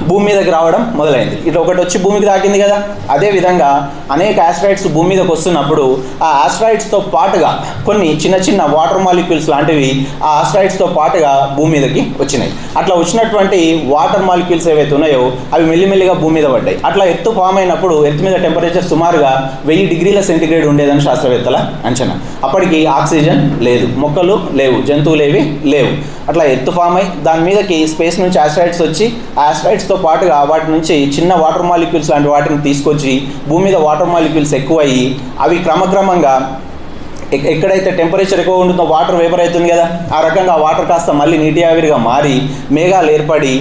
భూమి మీదకి రావడం మొదలైంది. ఇట్లా ఒకటి వచ్చి భూమికి తాకింది కదా, అదేవిధంగా అనేక ఆస్ట్రాయిడ్స్ భూమి మీదకి వస్తున్నప్పుడు ఆ ఆస్ట్రాయిడ్స్తో పాటుగా కొన్ని చిన్న వాటర్ మాలిక్యూల్స్ లాంటివి ఆ ఆస్ట్రాయిడ్స్తో పాటుగా భూమి మీదకి వచ్చినాయి. అట్లా వచ్చినటువంటి వాటర్ మాలిక్యూల్స్ ఏవైతే ఉన్నాయో అవి మెల్లిమెల్లిగా భూమి మీద పడ్డాయి. అట్లా ఎర్త్ ఫామ్ అయినప్పుడు ఎర్త్ మీద టెంపరేచర్ సుమారుగా 1000 డిగ్రీల సెంటీగ్రేడ్ ఉండేదని శాస్త్రవేత్తల అంచనా. అప్పటికి ఆక్సిజన్ లేదు, మొక్కలు లేవు, జంతువులేవి లేవు. అట్లా ఎర్త్ ఫామ్ అయి దాని మీదకి స్పేస్ నుంచి ఆస్ట్రాయిడ్స్ వచ్చి ఆస్ట్రాయిడ్స్తో పాటుగా వాటి నుంచి చిన్న వాటర్ మాలిక్యూల్స్ లాంటి వాటిని తీసుకొచ్చి భూమి మీద వాటర్ మాలిక్యూల్స్ ఎక్కువయ్యి అవి క్రమక్రమంగా ఎక్కడైతే టెంపరేచర్ ఎక్కువ ఉంటుందో వాటర్ వేపర్ అవుతుంది కదా, ఆ రకంగా వాటర్ కాస్త మళ్ళీ నీటి ఆవిరిగా మారి మేఘాలు ఏర్పడి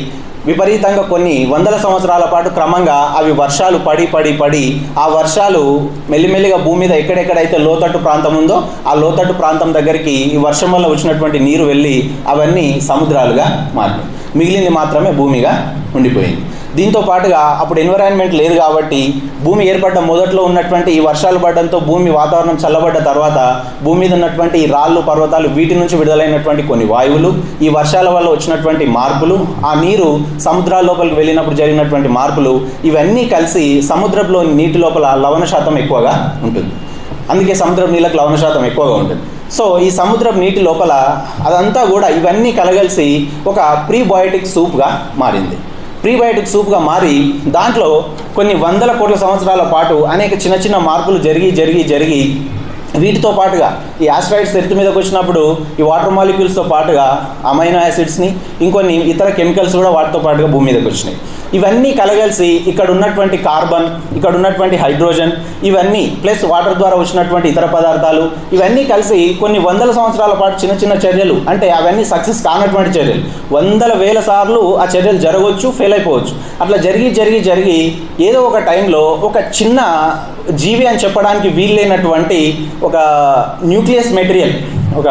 విపరీతంగా కొన్ని 100 సంవత్సరాల పాటు క్రమంగా అవి వర్షాలు పడి ఆ వర్షాలు మెల్లిమెల్లిగా భూమి మీద ఎక్కడెక్కడైతే లోతట్టు ప్రాంతం ఉందో ఆ లోతట్టు ప్రాంతం దగ్గరికి ఈ వర్షం వల్ల వచ్చినటువంటి నీరు వెళ్ళి అవన్నీ సముద్రాలుగా మారినాయి. మిగిలింది మాత్రమే భూమిగా ఉండిపోయింది. దీంతో పాటుగా అప్పుడు ఎన్విరాన్మెంట్ లేదు కాబట్టి భూమి ఏర్పడ్డ మొదట్లో ఉన్నటువంటి ఈ వర్షాలు పడడంతో భూమి వాతావరణం చల్లబడ్డ తర్వాత భూమి మీద ఉన్నటువంటి ఈ రాళ్ళు పర్వతాలు వీటి నుంచి విడుదలైనటువంటి కొన్ని వాయువులు, ఈ వర్షాల వల్ల వచ్చినటువంటి మార్పులు, ఆ నీరు సముద్రాల లోపలికి వెళ్ళినప్పుడు జరిగినటువంటి మార్పులు, ఇవన్నీ కలిసి సముద్రంలోని నీటి లోపల లవణ శాతం ఎక్కువగా ఉంటుంది. అందుకే సముద్రం నీళ్ళకి లవణ శాతం ఎక్కువగా ఉంటుంది. సో ఈ సముద్రం నీటి లోపల అదంతా కూడా ఇవన్నీ కలగలిసి ఒక ప్రీబయోటిక్ సూప్గా మారింది. ప్రీబయోటిక్ సూప్గా మారి దాంట్లో కొన్ని వందల కోట్ల సంవత్సరాల పాటు అనేక చిన్న చిన్న మార్పులు జరిగి వీటితో పాటుగా ఈ ఆస్ట్రాయిడ్స్ ఎర్త్ మీదకి వచ్చినప్పుడు ఈ వాటర్ మాలిక్యూల్స్తో పాటుగా అమైనో యాసిడ్స్ని ఇంకొన్ని ఇతర కెమికల్స్ కూడా వాటితో పాటుగా భూమి మీదకి వచ్చినాయి. ఇవన్నీ కలగలిసి ఇక్కడ ఉన్నటువంటి కార్బన్, ఇక్కడ ఉన్నటువంటి హైడ్రోజన్, ఇవన్నీ ప్లస్ వాటర్ ద్వారా వచ్చినటువంటి ఇతర పదార్థాలు ఇవన్నీ కలిసి కొన్ని వందల సంవత్సరాల పాటు చిన్న చిన్న చర్యలు, అంటే అవన్నీ సక్సెస్ కానటువంటి చర్యలు, వందల వేల సార్లు ఆ చర్యలు జరగవచ్చు, ఫెయిల్ అయిపోవచ్చు. అట్లా జరిగి ఏదో ఒక టైంలో ఒక చిన్న జీవి అని చెప్పడానికి వీల్లేనటువంటి ఒక న్యూక్లియస్ మెటీరియల్, ఒక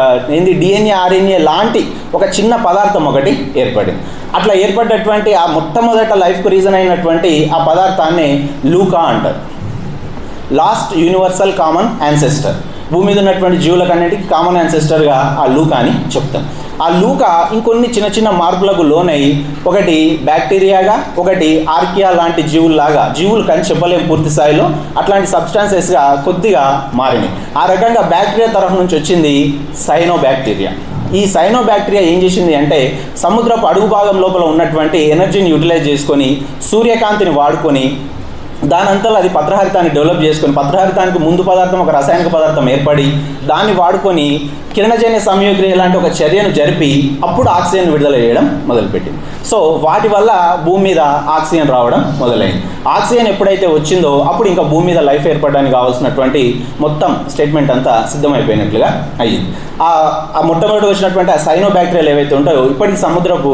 డిఎన్ఏ ఆర్ఎన్ఏ లాంటి ఒక చిన్న పదార్థం ఒకటి ఏర్పడింది. అట్లా ఏర్పడ్డటువంటి ఆ మొట్టమొదట లైఫ్కు రీజన్ అయినటువంటి ఆ పదార్థాన్ని లూకా అంటారు. లాస్ట్ యూనివర్సల్ కామన్ యాన్సెస్టర్, భూమి మీద ఉన్నటువంటి జీవులకన్నిటికీ కామన్ యాన్సెస్టర్గా ఆ లూకా అని చెప్తాం. ఆ లూకా ఇంకొన్ని చిన్న చిన్న మార్పులకు లోనై ఒకటి బ్యాక్టీరియాగా, ఒకటి ఆర్కియా లాంటి జీవులు కానీ చెప్పలేం పూర్తి స్థాయిలో, అట్లాంటి సబ్స్టాన్సెస్గా కొద్దిగా మారినాయి. ఆ రకంగా బ్యాక్టీరియా తరఫు నుంచి వచ్చింది సైనో బ్యాక్టీరియా. ఈ సైనో బ్యాక్టీరియా ఏం చేసింది అంటే సముద్రపు అడుగు భాగం లోపల ఉన్నటువంటి ఎనర్జీని యూటిలైజ్ చేసుకొని, సూర్యకాంతిని వాడుకొని, దానంతా అది పత్రహరితాన్ని డెవలప్ చేసుకొని, పత్రహరితానికి ముందు పదార్థం ఒక రసాయనిక పదార్థం ఏర్పడి దాన్ని వాడుకొని కిరణజన్య సంయోగక్రియ లాంటి ఒక చర్యను జరిపి అప్పుడు ఆక్సిజన్ విడుదల చేయడం మొదలుపెట్టింది. సో వాటి వల్ల భూమి మీద ఆక్సిజన్ రావడం మొదలైంది. ఆక్సిజన్ ఎప్పుడైతే వచ్చిందో అప్పుడు ఇంకా భూమి మీద లైఫ్ ఏర్పడడానికి కావాల్సినటువంటి మొత్తం స్టేట్మెంట్ అంతా సిద్ధమైపోయినట్లుగా అయ్యింది. ఆ మొట్టమొదటి వచ్చినటువంటి ఆ సైనో బ్యాక్టీరియాలు ఏవైతే ఉంటాయో ఇప్పటికి సముద్రపు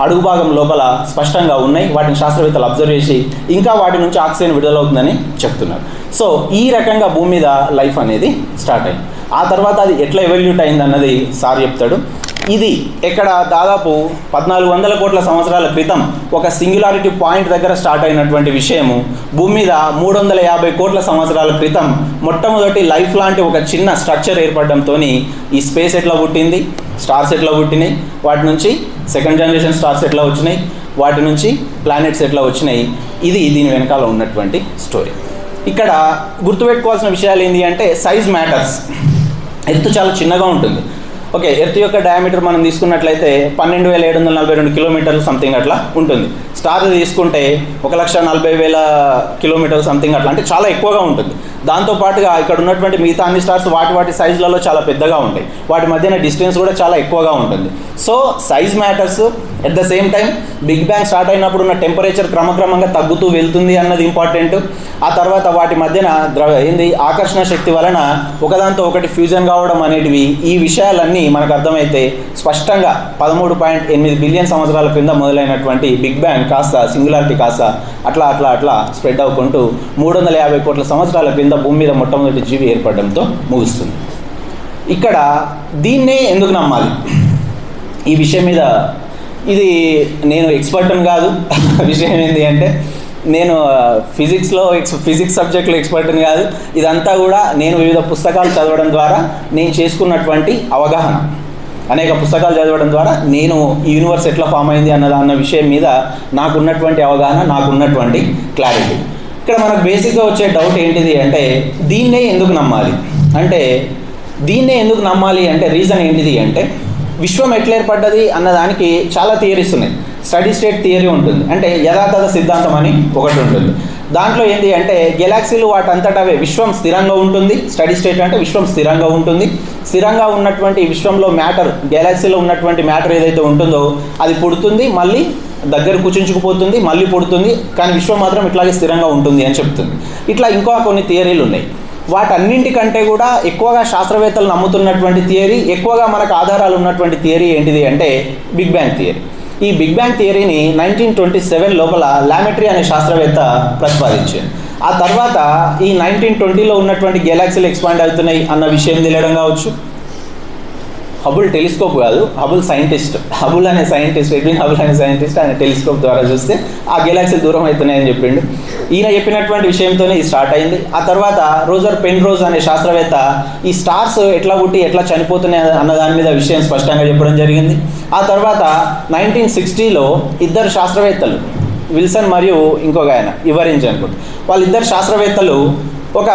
అడుగు భాగం లోపల స్పష్టంగా ఉన్నాయి. వాటిని శాస్త్రవేత్తలు అబ్జర్వ్ చేసి ఇంకా వాటి నుంచి ఆక్సిజన్ విడుదలవుతుందని చెప్తున్నారు. సో ఈ రకంగా భూమి మీద లైఫ్ అనేది స్టార్ట్ అయింది. ఆ తర్వాత అది ఎట్లా ఎవల్యూట్ అయింది అన్నది సార్ చెప్తాడు. ఇది ఇక్కడ దాదాపు 1400 కోట్ల సంవత్సరాల క్రితం ఒక సింగులారిటీ పాయింట్ దగ్గర స్టార్ట్ అయినటువంటి విషయము భూమి మీద 350 కోట్ల సంవత్సరాల క్రితం మొట్టమొదటి లైఫ్ లాంటి ఒక చిన్న స్ట్రక్చర్ ఏర్పడడంతో ఈ స్పేస్ ఎట్లా పుట్టింది, స్టార్స్ ఎట్లా పుట్టినాయి, వాటి నుంచి సెకండ్ జనరేషన్ స్టార్స్ ఎట్లా వచ్చినాయి, వాటి నుంచి ప్లానెట్స్ ఎట్లా వచ్చినాయి, ఇది దీని వెనకాల ఉన్నటువంటి స్టోరీ. ఇక్కడ గుర్తుపెట్టుకోవాల్సిన విషయాలు ఏంటి అంటే సైజ్ మ్యాటర్స్. ఎర్త్ చాలా చిన్నగా ఉంటుంది. ఓకే, ఎర్త్ యొక్క డయామీటర్ మనం తీసుకున్నట్లయితే 12,742 కిలోమీటర్లు సంథింగ్ అట్లా ఉంటుంది. స్టార్ తీసుకుంటే 1,40,000 కిలోమీటర్లు సంథింగ్ అట్లా, అంటే చాలా ఎక్కువగా ఉంటుంది. దాంతోపాటుగా ఇక్కడ ఉన్నటువంటి మిగతా అన్ని స్టార్స్ వాటి సైజులలో చాలా పెద్దగా ఉంటాయి. వాటి మధ్యన డిస్టెన్స్ కూడా చాలా ఎక్కువగా ఉంటుంది. So size matters. At the same time big bang start అయినప్పుడు ఉన్న టెంపరేచర్ క్రమక్రమంగా తగ్గుతూ వెళ్తుంది అన్నది ఇంపార్టెంట్. ఆ తర్వాత వాటి మధ్యన ఆకర్షణ శక్తి వలన ఒకదాంతో ఒకటి ఫ్యూజన్ కావడం అనేటివి, ఈ విషయాలన్నీ మనకు అర్థమైతే స్పష్టంగా 13.8 బిలియన్ సంవత్సరాల క్రింద మొదలైనటువంటి బిగ్ బ్యాంగ్ కాస్త సింగులారిటీ కాస్త అట్లా స్ప్రెడ్ అవ్వుకుంటూ 350 కోట్ల సంవత్సరాల క్రింద భూమి మీద మొట్టమొదటి జీవి ఏర్పడడంతో ముగుస్తుంది. ఇక్కడ దీన్నే ఎందుకు నమ్మాలి? ఈ విషయం మీద ఇది నేను ఎక్స్పర్ట్ని కాదు. విషయం ఏంటి అంటే నేను ఫిజిక్స్ సబ్జెక్ట్లో ఎక్స్పర్ట్ని కాదు. ఇదంతా కూడా నేను వివిధ పుస్తకాలు చదవడం ద్వారా నేను చేసుకున్నటువంటి అవగాహన. అనేక పుస్తకాలు చదవడం ద్వారా నేను ఈ యూనివర్స్ ఎట్లా ఫామ్ అయింది అన్న విషయం మీద నాకున్నటువంటి అవగాహన, నాకున్నటువంటి క్లారిటీ. ఇక్కడ మనకు బేసిక్గా వచ్చే డౌట్ ఏంటిది అంటే దీన్నే ఎందుకు నమ్మాలి అంటే రీజన్ ఏంటిది అంటే విశ్వం ఎట్లా ఏర్పడ్డది అన్నదానికి చాలా థియరీస్ ఉన్నాయి. స్టడీ స్టేట్ థియరీ ఉంటుంది, అంటే యథాతథ సిద్ధాంతం అని ఒకటి ఉంటుంది. దాంట్లో ఏంటి అంటే గెలాక్సీలు వాటంతటా అవే విశ్వం స్థిరంగా ఉంటుంది. స్టడీ స్టేట్ అంటే విశ్వం స్థిరంగా ఉంటుంది. స్థిరంగా ఉన్నటువంటి విశ్వంలో మ్యాటర్, గెలాక్సీలో ఉన్నటువంటి మ్యాటర్ ఏదైతే ఉంటుందో అది పుడుతుంది, మళ్ళీ దగ్గర కూర్చుంచుకుపోతుంది, మళ్ళీ పుడుతుంది, కానీ విశ్వం మాత్రం ఇట్లాగే స్థిరంగా ఉంటుంది అని చెప్తుంది. ఇట్లా ఇంకా కొన్ని థియరీలు ఉన్నాయి. వాటన్నింటికంటే కూడా ఎక్కువగా శాస్త్రవేత్తలు నమ్ముతున్నటువంటి థియరీ, ఎక్కువగా మనకు ఆధారాలు ఉన్నటువంటి థియరీ ఏంటిది అంటే బిగ్ బ్యాంగ్ థియరీ. ఈ బిగ్ బ్యాంగ్ థియరీని 1927 లోపల లామెట్రీ అనే శాస్త్రవేత్త ప్రతిపాదించారు. ఆ తర్వాత ఈ 1920లో ఉన్నటువంటి గెలాక్సీలు ఎక్స్పాండ్ అవుతున్నాయి అన్న విషయం తెలియడం కావచ్చు, హబుల్ టెలిస్కోప్ కాదు, హబుల్ సైంటిస్ట్, హబుల్ అనే సైంటిస్ట్, ఎడ్విన్ హబుల్ అనే సైంటిస్ట్ ఆయన టెలిస్కోప్ ద్వారా చూస్తే ఆ గెలాక్సీలు దూరం అవుతున్నాయని చెప్పిండు. ఈయన చెప్పినటువంటి విషయంతోనే ఇది స్టార్ట్ అయింది. ఆ తర్వాత రోజర్ పెన్రోజ్ అనే శాస్త్రవేత్త ఈ స్టార్స్ ఎట్లా పుట్టి ఎట్లా చనిపోతున్నాయి అన్న దాని మీద విషయం స్పష్టంగా చెప్పడం జరిగింది. ఆ తర్వాత 1960లో ఇద్దరు శాస్త్రవేత్తలు, విల్సన్ మరియు ఇంకొక ఆయన ఇవరింజ్ అనుకుంటు, వాళ్ళిద్దరు శాస్త్రవేత్తలు ఒక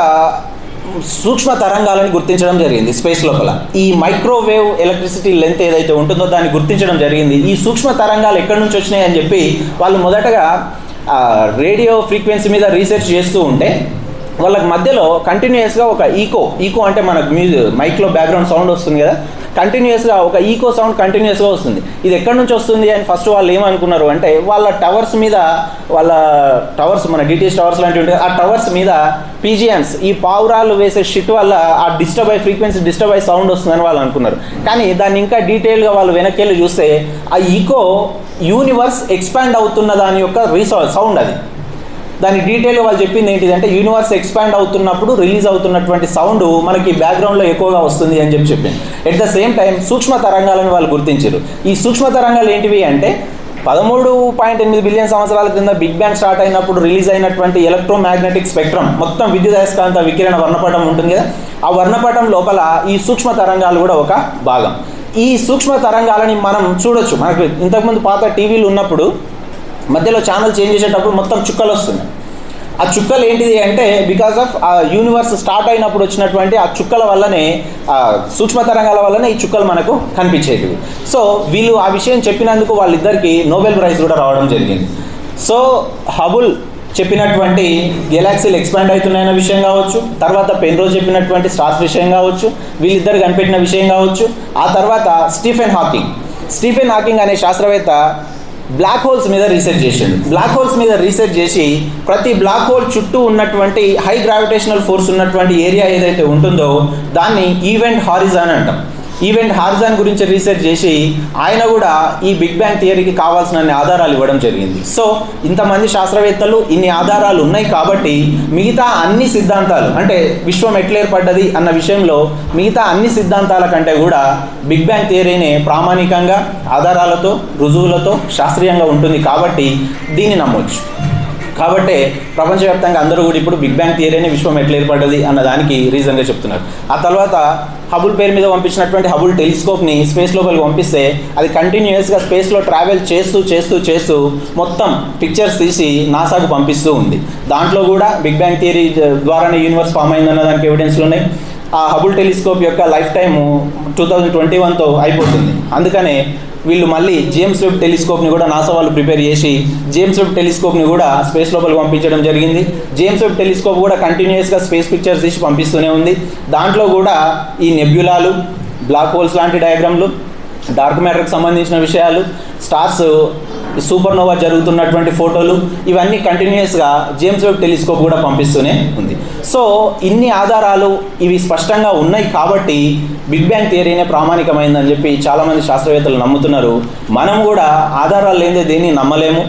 సూక్ష్మ తరంగాలను గుర్తించడం జరిగింది స్పేస్ లోపల. ఈ మైక్రోవేవ్ ఎలక్ట్రిసిటీ లెంత్ ఏదైతే ఉంటుందో దాన్ని గుర్తించడం జరిగింది. ఈ సూక్ష్మ తరంగాలు ఎక్కడి నుంచి వచ్చినాయి అని చెప్పి వాళ్ళు మొదటగా రేడియో ఫ్రీక్వెన్సీ మీద రీసెర్చ్ చేస్తూ ఉంటే వాళ్ళకి మధ్యలో కంటిన్యూస్గా ఒక ఈకో అంటే మనకు మైక్లో బ్యాక్గ్రౌండ్ సౌండ్ వస్తుంది కదా, కంటిన్యూస్గా ఒక ఈకో సౌండ్ కంటిన్యూస్గా వస్తుంది. ఇది ఎక్కడి నుంచి వస్తుంది అని ఫస్ట్ వాళ్ళు ఏమనుకున్నారు అంటే వాళ్ళ టవర్స్ మన డిటిహెచ్ టవర్స్ లాంటివి ఉంటాయి, ఆ టవర్స్ మీద పీజియన్స్ ఈ పావురాలు వేసే షిట్ వల్ల ఆ ఫ్రీక్వెన్సీ డిస్టర్బ్ అయ్యి సౌండ్ వస్తుందని వాళ్ళు అనుకున్నారు. కానీ దాన్ని ఇంకా డీటెయిల్గా వాళ్ళు వెనక్కి వెళ్ళి చూస్తే ఆ ఈకో యూనివర్స్ ఎక్స్పాండ్ అవుతున్న దాని యొక్క సౌండ్ అది. దాని డీటెయిల్గా వాళ్ళు చెప్పింది ఏంటిదంటే యూనివర్స్ ఎక్స్పాండ్ అవుతున్నప్పుడు రిలీజ్ అవుతున్నటువంటి సౌండ్ మనకి బ్యాక్గ్రౌండ్లో ఎక్కువగా వస్తుంది అని చెప్పింది. ఎట్ ద సేమ్ టైం సూక్ష్మ తరంగాలను వాళ్ళు గుర్తించారు. ఈ సూక్ష్మ తరంగాలు ఏంటివి అంటే 13.8 బిలియన్ సంవత్సరాల కింద బిగ్ బ్యాంగ్ స్టార్ట్ అయినప్పుడు రిలీజ్ అయినటువంటి ఎలక్ట్రోమాగ్నెటిక్ స్పెక్ట్రమ్, మొత్తం విద్యుదయస్కాంత వికిరణ వర్ణపటం ఉంటుంది కదా, ఆ వర్ణపటం లోపల ఈ సూక్ష్మ తరంగాలు కూడా ఒక భాగం. ఈ సూక్ష్మ తరంగాలని మనం చూడొచ్చు. మనకు ఇంతకుముందు పాత టీవీలు ఉన్నప్పుడు మధ్యలో ఛానల్ చేంజ్ చేసేటప్పుడు మొత్తం చుక్కలు వస్తున్నాయి. ఆ చుక్కలు ఏంటిది అంటే బికాస్ ఆఫ్ ఆ యూనివర్స్ స్టార్ట్ అయినప్పుడు వచ్చినటువంటి ఆ చుక్కల వల్లనే, సూక్ష్మ తరంగాల వల్లనే ఈ చుక్కలు మనకు కనిపించేటివి. సో వీళ్ళు ఆ విషయం చెప్పినందుకు వాళ్ళిద్దరికి నోబెల్ ప్రైజ్ కూడా రావడం జరిగింది. సో హబుల్ చెప్పినటువంటి గెలాక్సీలు ఎక్స్పాండ్ అవుతున్నాయన్న విషయం కావచ్చు, తర్వాత పెన్రోజ్ చెప్పినటువంటి స్టార్స్ విషయం కావచ్చు, వీళ్ళిద్దరు కనిపెట్టిన విషయం కావచ్చు, ఆ తర్వాత స్టీఫెన్ హాకింగ్ అనే శాస్త్రవేత్త బ్లాక్ హోల్స్ మీద రీసెర్చ్ చేసిండు. బ్లాక్ హోల్స్ మీద రీసెర్చ్ చేసి ప్రతి బ్లాక్ హోల్ చుట్టూ ఉన్నటువంటి హై గ్రావిటేషనల్ ఫోర్స్ ఉన్నటువంటి ఏరియా ఏదైతే ఉంటుందో దాన్ని ఈవెంట్ హారిజాన్ అంటాం. ఈవెంట్ హారిజాన్ గురించి రీసెర్చ్ చేసి ఆయన కూడా ఈ బిగ్ బ్యాంగ్ థియరీకి కావాల్సిన ఆధారాలు ఇవ్వడం జరిగింది. సో ఇంతమంది శాస్త్రవేత్తలు ఇన్ని ఆధారాలు ఉన్నాయి కాబట్టి మిగతా అన్ని సిద్ధాంతాలు అంటే విశ్వం ఎట్లా ఏర్పడ్డది అన్న విషయంలో మిగతా అన్ని సిద్ధాంతాల కంటే కూడా బిగ్ బ్యాంగ్ థియరీనే ప్రామాణికంగా ఆధారాలతో రుజువులతో శాస్త్రీయంగా ఉంటుంది కాబట్టి దీన్ని నమ్మొచ్చు. కాబట్టి ప్రపంచవ్యాప్తంగా అందరూ కూడా ఇప్పుడు బిగ్ బ్యాంగ్ థియరీని విశ్వం ఎట్లా ఏర్పడ్డది అన్న దానికి రీజన్గా చెప్తున్నారు. ఆ తర్వాత హబుల్ పేరు మీద పంపించినటువంటి హబుల్ టెలిస్కోప్ని స్పేస్ లోపలికి పంపిస్తే అది కంటిన్యూస్గా స్పేస్లో ట్రావెల్ చేస్తూ మొత్తం పిక్చర్స్ తీసి నాసాకు పంపిస్తూ ఉంది. దాంట్లో కూడా బిగ్ బ్యాంగ్ థియరీ ద్వారానే యూనివర్స్ ఫామ్ అయిందన్న దానికి ఎవిడెన్స్లు ఉన్నాయి. ఆ హబుల్ టెలిస్కోప్ యొక్క లైఫ్ టైము 2021తో అయిపోతుంది. అందుకనే వీళ్ళు మళ్ళీ జేమ్స్ వెబ్ టెలిస్కోప్ని కూడా నాసా వాళ్ళు ప్రిపేర్ చేసి జేమ్స్ వెబ్ టెలిస్కోప్ని కూడా స్పేస్ లోపలికి పంపించడం జరిగింది. జేమ్స్ వెబ్ టెలిస్కోప్ కూడా కంటిన్యూస్గా స్పేస్ పిక్చర్స్ తీసి పంపిస్తూనే ఉంది. దాంట్లో కూడా ఈ నెబ్యులాలు, బ్లాక్ హోల్స్ లాంటి డయాగ్రామ్లు, డార్క్ మ్యాటర్కి సంబంధించిన విషయాలు, స్టార్స్ సూపర్నోవా జరుగుతున్నటువంటి ఫోటోలు ఇవన్నీ కంటిన్యూస్గా జేమ్స్ వెబ్ టెలిస్కోప్ కూడా పంపిస్తూనే ఉంది. సో ఇన్ని ఆధారాలు ఇవి స్పష్టంగా ఉన్నాయి కాబట్టి బిగ్ బ్యాంగ్ థియరీనే ప్రామాణికమైందని చెప్పి చాలామంది శాస్త్రవేత్తలు నమ్ముతున్నారు. మనం కూడా ఆధారాలు లేనిదే దేన్ని నమ్మలేము,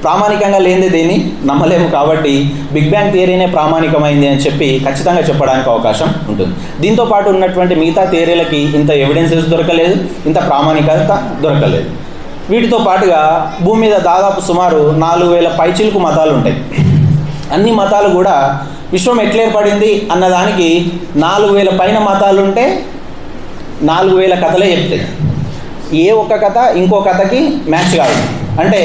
ప్రామాణికంగా లేనిదే దేన్ని నమ్మలేము. కాబట్టి బిగ్ బ్యాంగ్ థియరీనే ప్రామాణికమైంది అని చెప్పి ఖచ్చితంగా చెప్పడానికి అవకాశం ఉంటుంది. దీంతో పాటు ఉన్నటువంటి మిగతా థియరీలకి ఇంత ఎవిడెన్సెస్ దొరకలేదు, ఇంత ప్రామాణికత దొరకలేదు. వీటితో పాటుగా భూమి మీద దాదాపు సుమారు 4000 పైచిలుకు మతాలు ఉంటాయి. అన్ని మతాలు కూడా విశ్వం ఎట్లా ఏర్పడింది అన్నదానికి 4000 పైన మతాలు ఉంటే 4000 కథలే చెప్తాయి. ఏ ఒక్క కథ ఇంకో కథకి మ్యాచ్ కాదు. అంటే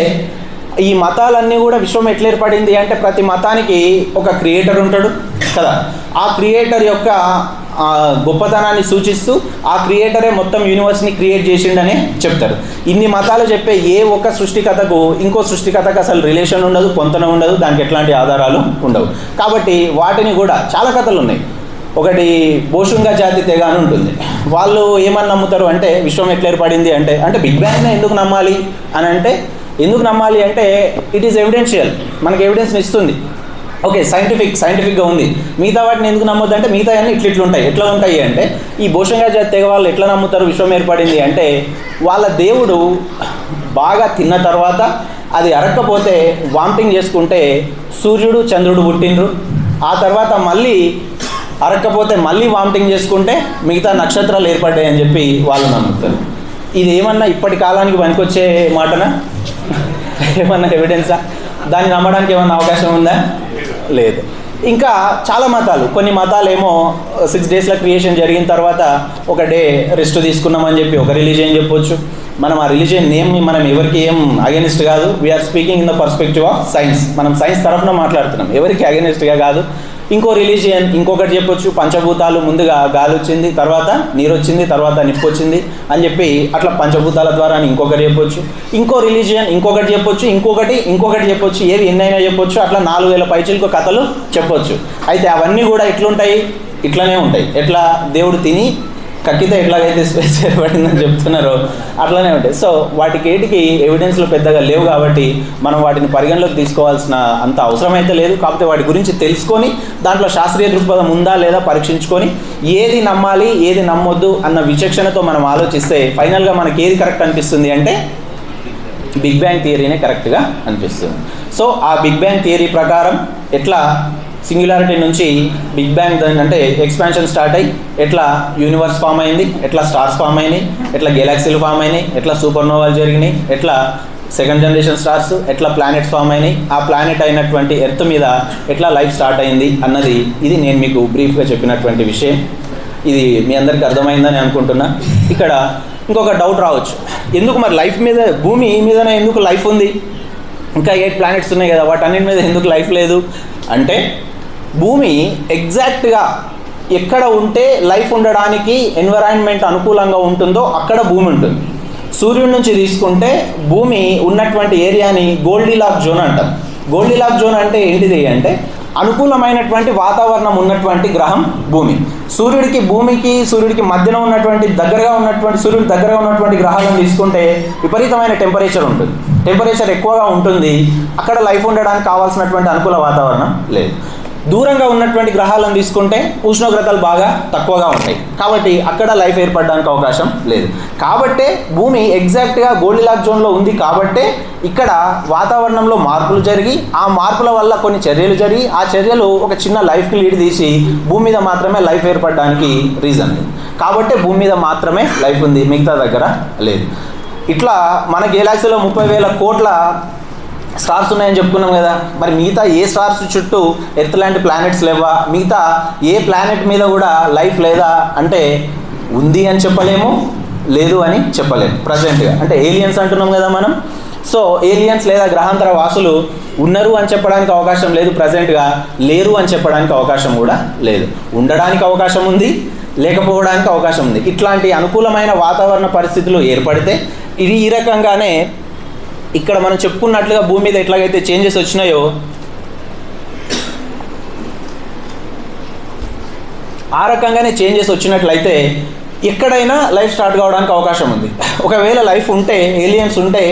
ఈ మతాలన్నీ కూడా విశ్వం ఎట్లా ఏర్పడింది అంటే ప్రతి మతానికి ఒక క్రియేటర్ ఉంటాడు కదా, ఆ క్రియేటర్ యొక్క గొప్పతనాన్ని సూచిస్తూ ఆ క్రియేటరే మొత్తం యూనివర్స్ని క్రియేట్ చేసిండని చెప్తారు. ఇన్ని మతాలు చెప్పే ఏ ఒక్క సృష్టికథకు ఇంకో సృష్టికథకు అసలు రిలేషన్ ఉండదు, పొంతన ఉండదు, దానికి ఎట్లాంటి ఆధారాలు ఉండవు. కాబట్టి వాటిని కూడా చాలా కథలు ఉన్నాయి. ఒకటి బోషుంగా జాతి తెగ అని ఉంటుంది. వాళ్ళు ఏమని నమ్ముతారు అంటే విశ్వం ఎట్లా ఏర్పడింది అంటే బిగ్ బ్యాంగ్నే ఎందుకు నమ్మాలి అని ఎందుకు నమ్మాలి అంటే ఇట్ ఈస్ ఎవిడెన్షియల్, మనకు ఎవిడెన్స్ని ఇస్తుంది. ఓకే, సైంటిఫిక్గా ఉంది. మిగతా వాటిని ఎందుకు నమ్మొద్దు అంటే మిగతా అన్నీ ఇట్లుంటాయి. ఎట్లా ఉంటాయి అంటే ఈ బోషంగా జాతి తెగ వాళ్ళు ఎట్లా నమ్ముతారు విశ్వం ఏర్పడింది అంటే వాళ్ళ దేవుడు బాగా తిన్న తర్వాత అది అరక్కపోతే వామిటింగ్ చేసుకుంటే సూర్యుడు చంద్రుడు పుట్టిండ్రు. ఆ తర్వాత మళ్ళీ అరక్కపోతే మళ్ళీ వామిటింగ్ చేసుకుంటే మిగతా నక్షత్రాలు ఏర్పడ్డాయని చెప్పి వాళ్ళు నమ్ముతారు. ఇది ఏమన్నా ఇప్పటి కాలానికి పనికొచ్చే మాటనా? ఏమన్నా ఎవిడెన్సా? దాన్ని నమ్మడానికి ఏమన్నా అవకాశం ఉందా? లేదు. ఇంకా చాలా మతాలు, కొన్ని మతాలు ఏమో 6 డేస్ల క్రియేషన్ జరిగిన తర్వాత ఒక డే రెస్ట్ తీసుకున్నామని చెప్పి ఒక రిలీజియన్ చెప్పొచ్చు. మనం ఆ రిలీజియన్ నేమ్ మనం ఎవరికి ఏం అగెనిస్ట్ కాదు. We are speaking in the perspective of science. మనం సైన్స్ తరఫున మాట్లాడుతున్నాం, ఎవరికి అగెనిస్ట్గా కాదు. ఇంకో రిలీజియన్ ఇంకొకటి చెప్పొచ్చు, పంచభూతాలు ముందుగా గాలి వచ్చింది, తర్వాత నీరు వచ్చింది, తర్వాత నిప్పు వచ్చింది అని చెప్పి అట్లా పంచభూతాల ద్వారా ఇంకొకటి చెప్పొచ్చు. ఇంకో రిలీజియన్ ఇంకొకటి చెప్పొచ్చు, ఇంకొకటి చెప్పొచ్చు, ఏవి ఎన్నైనా చెప్పొచ్చు. అట్లా 4000 పైచిలకు కథలు చెప్పొచ్చు. అయితే అవన్నీ కూడా ఎట్లుంటాయి? ఇట్లనే ఉంటాయి. ఎట్లా దేవుడు తిని కక్కితే ఎట్లాగైతే స్పేస్ ఏర్పడిందని చెప్తున్నారో అట్లానే ఉంటాయి. సో వాటికి ఏటికి ఎవిడెన్స్లు పెద్దగా లేవు కాబట్టి మనం వాటిని పరిగణలోకి తీసుకోవాల్సిన అంత అవసరం అయితే లేదు. కాకపోతే వాటి గురించి తెలుసుకొని దాంట్లో శాస్త్రీయ దృక్పథం ఉందా లేదా పరీక్షించుకొని ఏది నమ్మాలి ఏది నమ్మొద్దు అన్న విచక్షణతో మనం ఆలోచిస్తే ఫైనల్గా మనకి ఏది కరెక్ట్ అనిపిస్తుంది అంటే బిగ్ బ్యాంగ్ థియరీనే కరెక్ట్గా అనిపిస్తుంది. సో ఆ బిగ్ బ్యాంగ్ థియరీ ప్రకారం ఎట్లా సింగులారిటీ నుంచి బిగ్ బ్యాంగ్ అంటే ఎక్స్పాన్షన్ స్టార్ట్ అయ్యి ఎట్లా యూనివర్స్ ఫామ్ అయింది, ఎట్లా స్టార్స్ ఫామ్ అయినాయి, ఎట్లా గెలాక్సీలు ఫామ్ అయినాయి, ఎట్లా సూపర్ నోవాలు జరిగినాయి, ఎట్లా సెకండ్ జనరేషన్ స్టార్స్, ఎట్లా ప్లానెట్స్ ఫామ్ అయినాయి, ఆ ప్లానెట్ అయినటువంటి ఎర్త్ మీద ఎట్లా లైఫ్ స్టార్ట్ అయింది అన్నది ఇది నేను మీకు బ్రీఫ్గా చెప్పినటువంటి విషయం. ఇది మీ అందరికీ అర్థమైందని అనుకుంటున్నా. ఇక్కడ ఇంకొక డౌట్ రావచ్చు, ఎందుకు మరి లైఫ్ మీద, భూమి మీదనే ఎందుకు లైఫ్ ఉంది, ఇంకా 8 ప్లానెట్స్ ఉన్నాయి కదా, వాటన్నిటి మీద ఎందుకు లైఫ్ లేదు అంటే భూమి ఎగ్జాక్ట్గా ఎక్కడ ఉంటే లైఫ్ ఉండడానికి ఎన్విరాన్మెంట్ అనుకూలంగా ఉంటుందో అక్కడ భూమి ఉంటుంది. సూర్యుడి నుంచి తీసుకుంటే భూమి ఉన్నటువంటి ఏరియాని గోల్డీలాక్ జోన్ అంటాం. గోల్డీలాక్ జోన్ అంటే ఏంటిది అంటే అనుకూలమైనటువంటి వాతావరణం ఉన్నటువంటి గ్రహం భూమి. సూర్యుడికి మధ్యన ఉన్నటువంటి సూర్యుడి దగ్గరగా ఉన్నటువంటి గ్రహాలను తీసుకుంటే విపరీతమైన టెంపరేచర్ ఉంటుంది. టెంపరేచర్ ఎక్కువగా ఉంటుంది, అక్కడ లైఫ్ ఉండడానికి కావాల్సినటువంటి అనుకూల వాతావరణం లేదు. దూరంగా ఉన్నటువంటి గ్రహాలను తీసుకుంటే ఉష్ణోగ్రతలు బాగా తక్కువగా ఉంటాయి, కాబట్టి అక్కడ లైఫ్ ఏర్పడడానికి అవకాశం లేదు. కాబట్టే భూమి ఎగ్జాక్ట్గా గోల్డీలాక్ జోన్లో ఉంది. కాబట్టే ఇక్కడ వాతావరణంలో మార్పులు జరిగి ఆ మార్పుల వల్ల కొన్ని చర్యలు జరిగి ఆ చర్యలు ఒక చిన్న లైఫ్కి లీడ్ తీసి భూమి మీద మాత్రమే లైఫ్ ఏర్పడడానికి రీజన్. కాబట్టి భూమి మీద మాత్రమే లైఫ్ ఉంది, మిగతా దగ్గర లేదు. ఇట్లా మన గెలాక్సీలో 30,000 కోట్ల స్టార్స్ ఉన్నాయని చెప్పుకున్నాం కదా. మరి మిగతా ఏ స్టార్స్ చుట్టూ ఎర్త్ లాంటి ప్లానెట్స్ లేవా, మిగతా ఏ ప్లానెట్ మీద కూడా లైఫ్ లేదా అంటే ఉంది అని చెప్పలేము, లేదు అని చెప్పలేము ప్రజెంట్గా. అంటే ఏలియన్స్ అంటున్నాం కదా మనం. సో ఏలియన్స్ లేదా గ్రహాంతర వాసులు ఉన్నారు అని చెప్పడానికి అవకాశం లేదు ప్రజెంట్గా, లేరు అని చెప్పడానికి అవకాశం కూడా లేదు. ఉండడానికి అవకాశం ఉంది, లేకపోవడానికి అవకాశం ఉంది. ఇట్లాంటి అనుకూలమైన వాతావరణ పరిస్థితులు ఏర్పడితే ఇది ఈ రకంగానే ఇక్కడ మనం చెప్పుకున్నట్లుగా భూమి మీద ఎట్లాగైతే చేంజెస్ వచ్చినాయో ఆ రకంగానే చేంజెస్ వచ్చినట్లయితే ఎక్కడైనా లైఫ్ స్టార్ట్ కావడానికి అవకాశం ఉంది. ఒకవేళ లైఫ్ ఉంటే, ఏలియన్స్ ఉంటే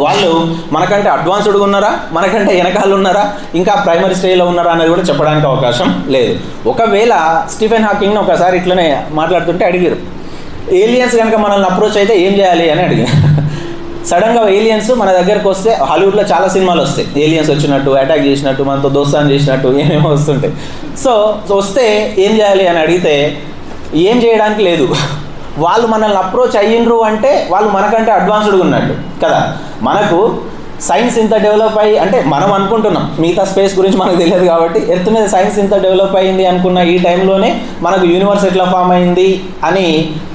వాళ్ళు మనకంటే అడ్వాన్స్డ్గా ఉన్నారా, మనకంటే వెనకాల ఉన్నారా, ఇంకా ప్రైమరీ స్టేజ్లో ఉన్నారా అనేది కూడా చెప్పడానికి అవకాశం లేదు. ఒకవేళ స్టీఫెన్ హాకింగ్ని ఒకసారి ఇట్లనే మాట్లాడుతుంటే అడిగారు, ఏలియన్స్ కనుక మనల్ని అప్రోచ్ అయితే ఏం చేయాలి అని అడిగారు. సడన్గా ఏలియన్స్ మన దగ్గరకు వస్తే, హాలీవుడ్లో చాలా సినిమాలు వస్తాయి ఏలియన్స్ వచ్చినట్టు, అటాక్ చేసినట్టు, మనతో దోస్తాన్ చేసినట్టు ఏమేమో వస్తుంటాయి. సో వస్తే ఏం చేయాలి అని అడిగితే ఏం చేయడానికి లేదు. వాళ్ళు మనల్ని అప్రోచ్ అయ్యిండ్రు అంటే వాళ్ళు మనకంటే అడ్వాన్స్డ్గా ఉన్నట్టు కదా. మనకు సైన్స్ ఇంత డెవలప్ అయ్యి, అంటే మనం అనుకుంటున్నాం, మిగతా స్పేస్ గురించి మనకు తెలియదు కాబట్టి, ఎర్త్ మీద సైన్స్ ఇంత డెవలప్ అయ్యింది అనుకున్న ఈ టైంలోనే మనకు యూనివర్స్ ఎట్లా ఫామ్ అయింది అని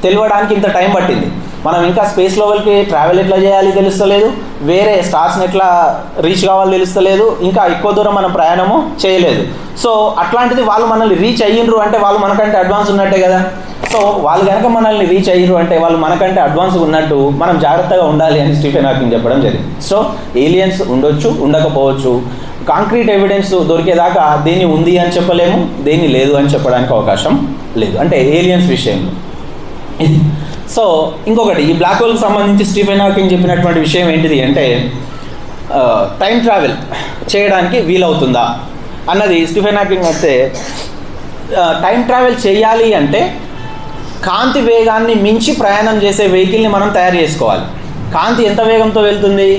తెలియడానికి ఇంత టైం పట్టింది. మనం ఇంకా స్పేస్ లెవెల్కి ట్రావెల్ ఎట్లా చేయాలి తెలుస్తలేదు, వేరే స్టార్స్ని ఎట్లా రీచ్ కావాలి తెలుస్తలేదు, ఇంకా ఎక్కువ దూరం మనం ప్రయాణము చేయలేదు. సో అట్లాంటిది వాళ్ళు మనల్ని రీచ్ అయ్యిండ్రు అంటే వాళ్ళు మనకంటే అడ్వాన్స్ ఉన్నట్టే కదా. సో వాళ్ళు కనుక మనల్ని రీచ్ అయ్యిండ్రు అంటే వాళ్ళు మనకంటే అడ్వాన్స్ ఉన్నట్టు మనం జాగ్రత్తగా ఉండాలి అని స్టీఫెన్ హాకింగ్ చెప్పడం జరిగింది. సో ఏలియన్స్ ఉండొచ్చు, ఉండకపోవచ్చు. కాంక్రీట్ ఎవిడెన్స్ దొరికేదాకా దేన్ని ఉంది అని చెప్పలేము, దేన్ని లేదు అని చెప్పడానికి అవకాశం లేదు, అంటే ఏలియన్స్ విషయంలో. సో ఇంకొకటి, ఈ బ్లాక్ హోల్కి సంబంధించి స్టీఫెన్ హాకింగ్ చెప్పినటువంటి విషయం ఏంటిది అంటే టైం ట్రావెల్ చేయడానికి వీలవుతుందా అన్నది. స్టీఫెన్ హాకింగ్ అయితే టైం ట్రావెల్ చేయాలి అంటే కాంతి వేగాన్ని మించి ప్రయాణం చేసే వెహికల్ని మనం తయారు చేసుకోవాలి. కాంతి ఎంత వేగంతో వెళ్తుంది?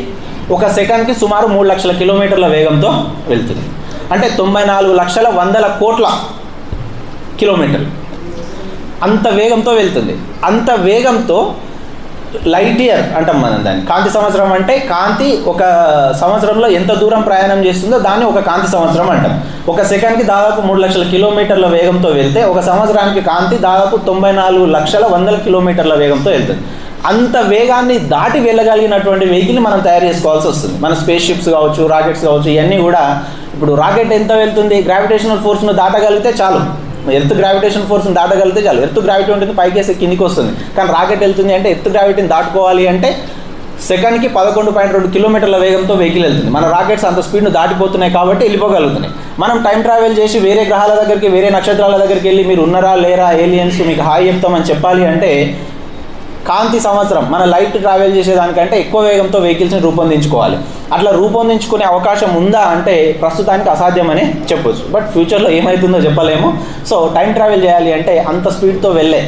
ఒక సెకండ్కి సుమారు 3 లక్షల కిలోమీటర్ల వేగంతో వెళ్తుంది. అంటే 94 లక్షల 100 కోట్ల కిలోమీటర్లు అంత వేగంతో వెళ్తుంది. అంత వేగంతో లైట్ ఇయర్ అంటాం మనం దాన్ని. కాంతి సంవత్సరం అంటే కాంతి ఒక సంవత్సరంలో ఎంత దూరం ప్రయాణం చేస్తుందో దాన్ని ఒక కాంతి సంవత్సరం అంటాం. ఒక సెకండ్కి దాదాపు 3 లక్షల కిలోమీటర్ల వేగంతో వెళ్తే ఒక సంవత్సరానికి కాంతి దాదాపు 94,100,000 కిలోమీటర్ల వేగంతో వెళ్తుంది. అంత వేగాన్ని దాటి వెళ్ళగలిగినటువంటి వెహికల్ని మనం తయారు చేసుకోవాల్సి వస్తుంది. మన స్పేస్ షిప్స్ కావచ్చు, రాకెట్స్ కావచ్చు, ఇవన్నీ కూడా ఇప్పుడు రాకెట్ ఎంత వెళ్తుంది, గ్రావిటేషనల్ ఫోర్స్ను దాటగలిగితే చాలు. ఎర్త్ గ్రావిటేషన్ ఫోర్స్ని దాటగలిగితే చాలు. ఎర్త్ గ్రావిటీ ఉంటుంది, పైకేసి కిందికి వస్తుంది. కానీ రాకెట్ వెళ్తుంది అంటే ఎర్త్ గ్రావిటీని దాటుకోవాలి అంటే సెకండ్కి 11.2 కిలోమీటర్ల వేగంతో వెహికల్ వెళ్తుంది. మన రాకెట్స్ అంత స్పీడ్ను దాటిపోతున్నాయి కాబట్టి వెళ్ళిపోగలుగుతున్నాయి. మనం టైం ట్రావెల్ చేసి వేరే గ్రహాల దగ్గరికి, వేరే నక్షత్రాల దగ్గరికి వెళ్ళి మీరు ఉన్నారా లేరా ఏలియన్స్ మీకు హాయ్ చెప్తామని చెప్పాలి అంటే కాంతి సంవత్సరం మన లైట్ ట్రావెల్ చేసేదానికంటే ఎక్కువ వేగంతో వెహికల్స్ని రూపొందించుకోవాలి. అట్లా రూపొందించుకునే అవకాశం ఉందా అంటే ప్రస్తుతానికి అసాధ్యమని చెప్పొచ్చు. బట్ ఫ్యూచర్లో ఏమవుతుందో చెప్పలేము. సో టైం ట్రావెల్ చేయాలి అంటే అంత స్పీడ్తో వెళ్ళే,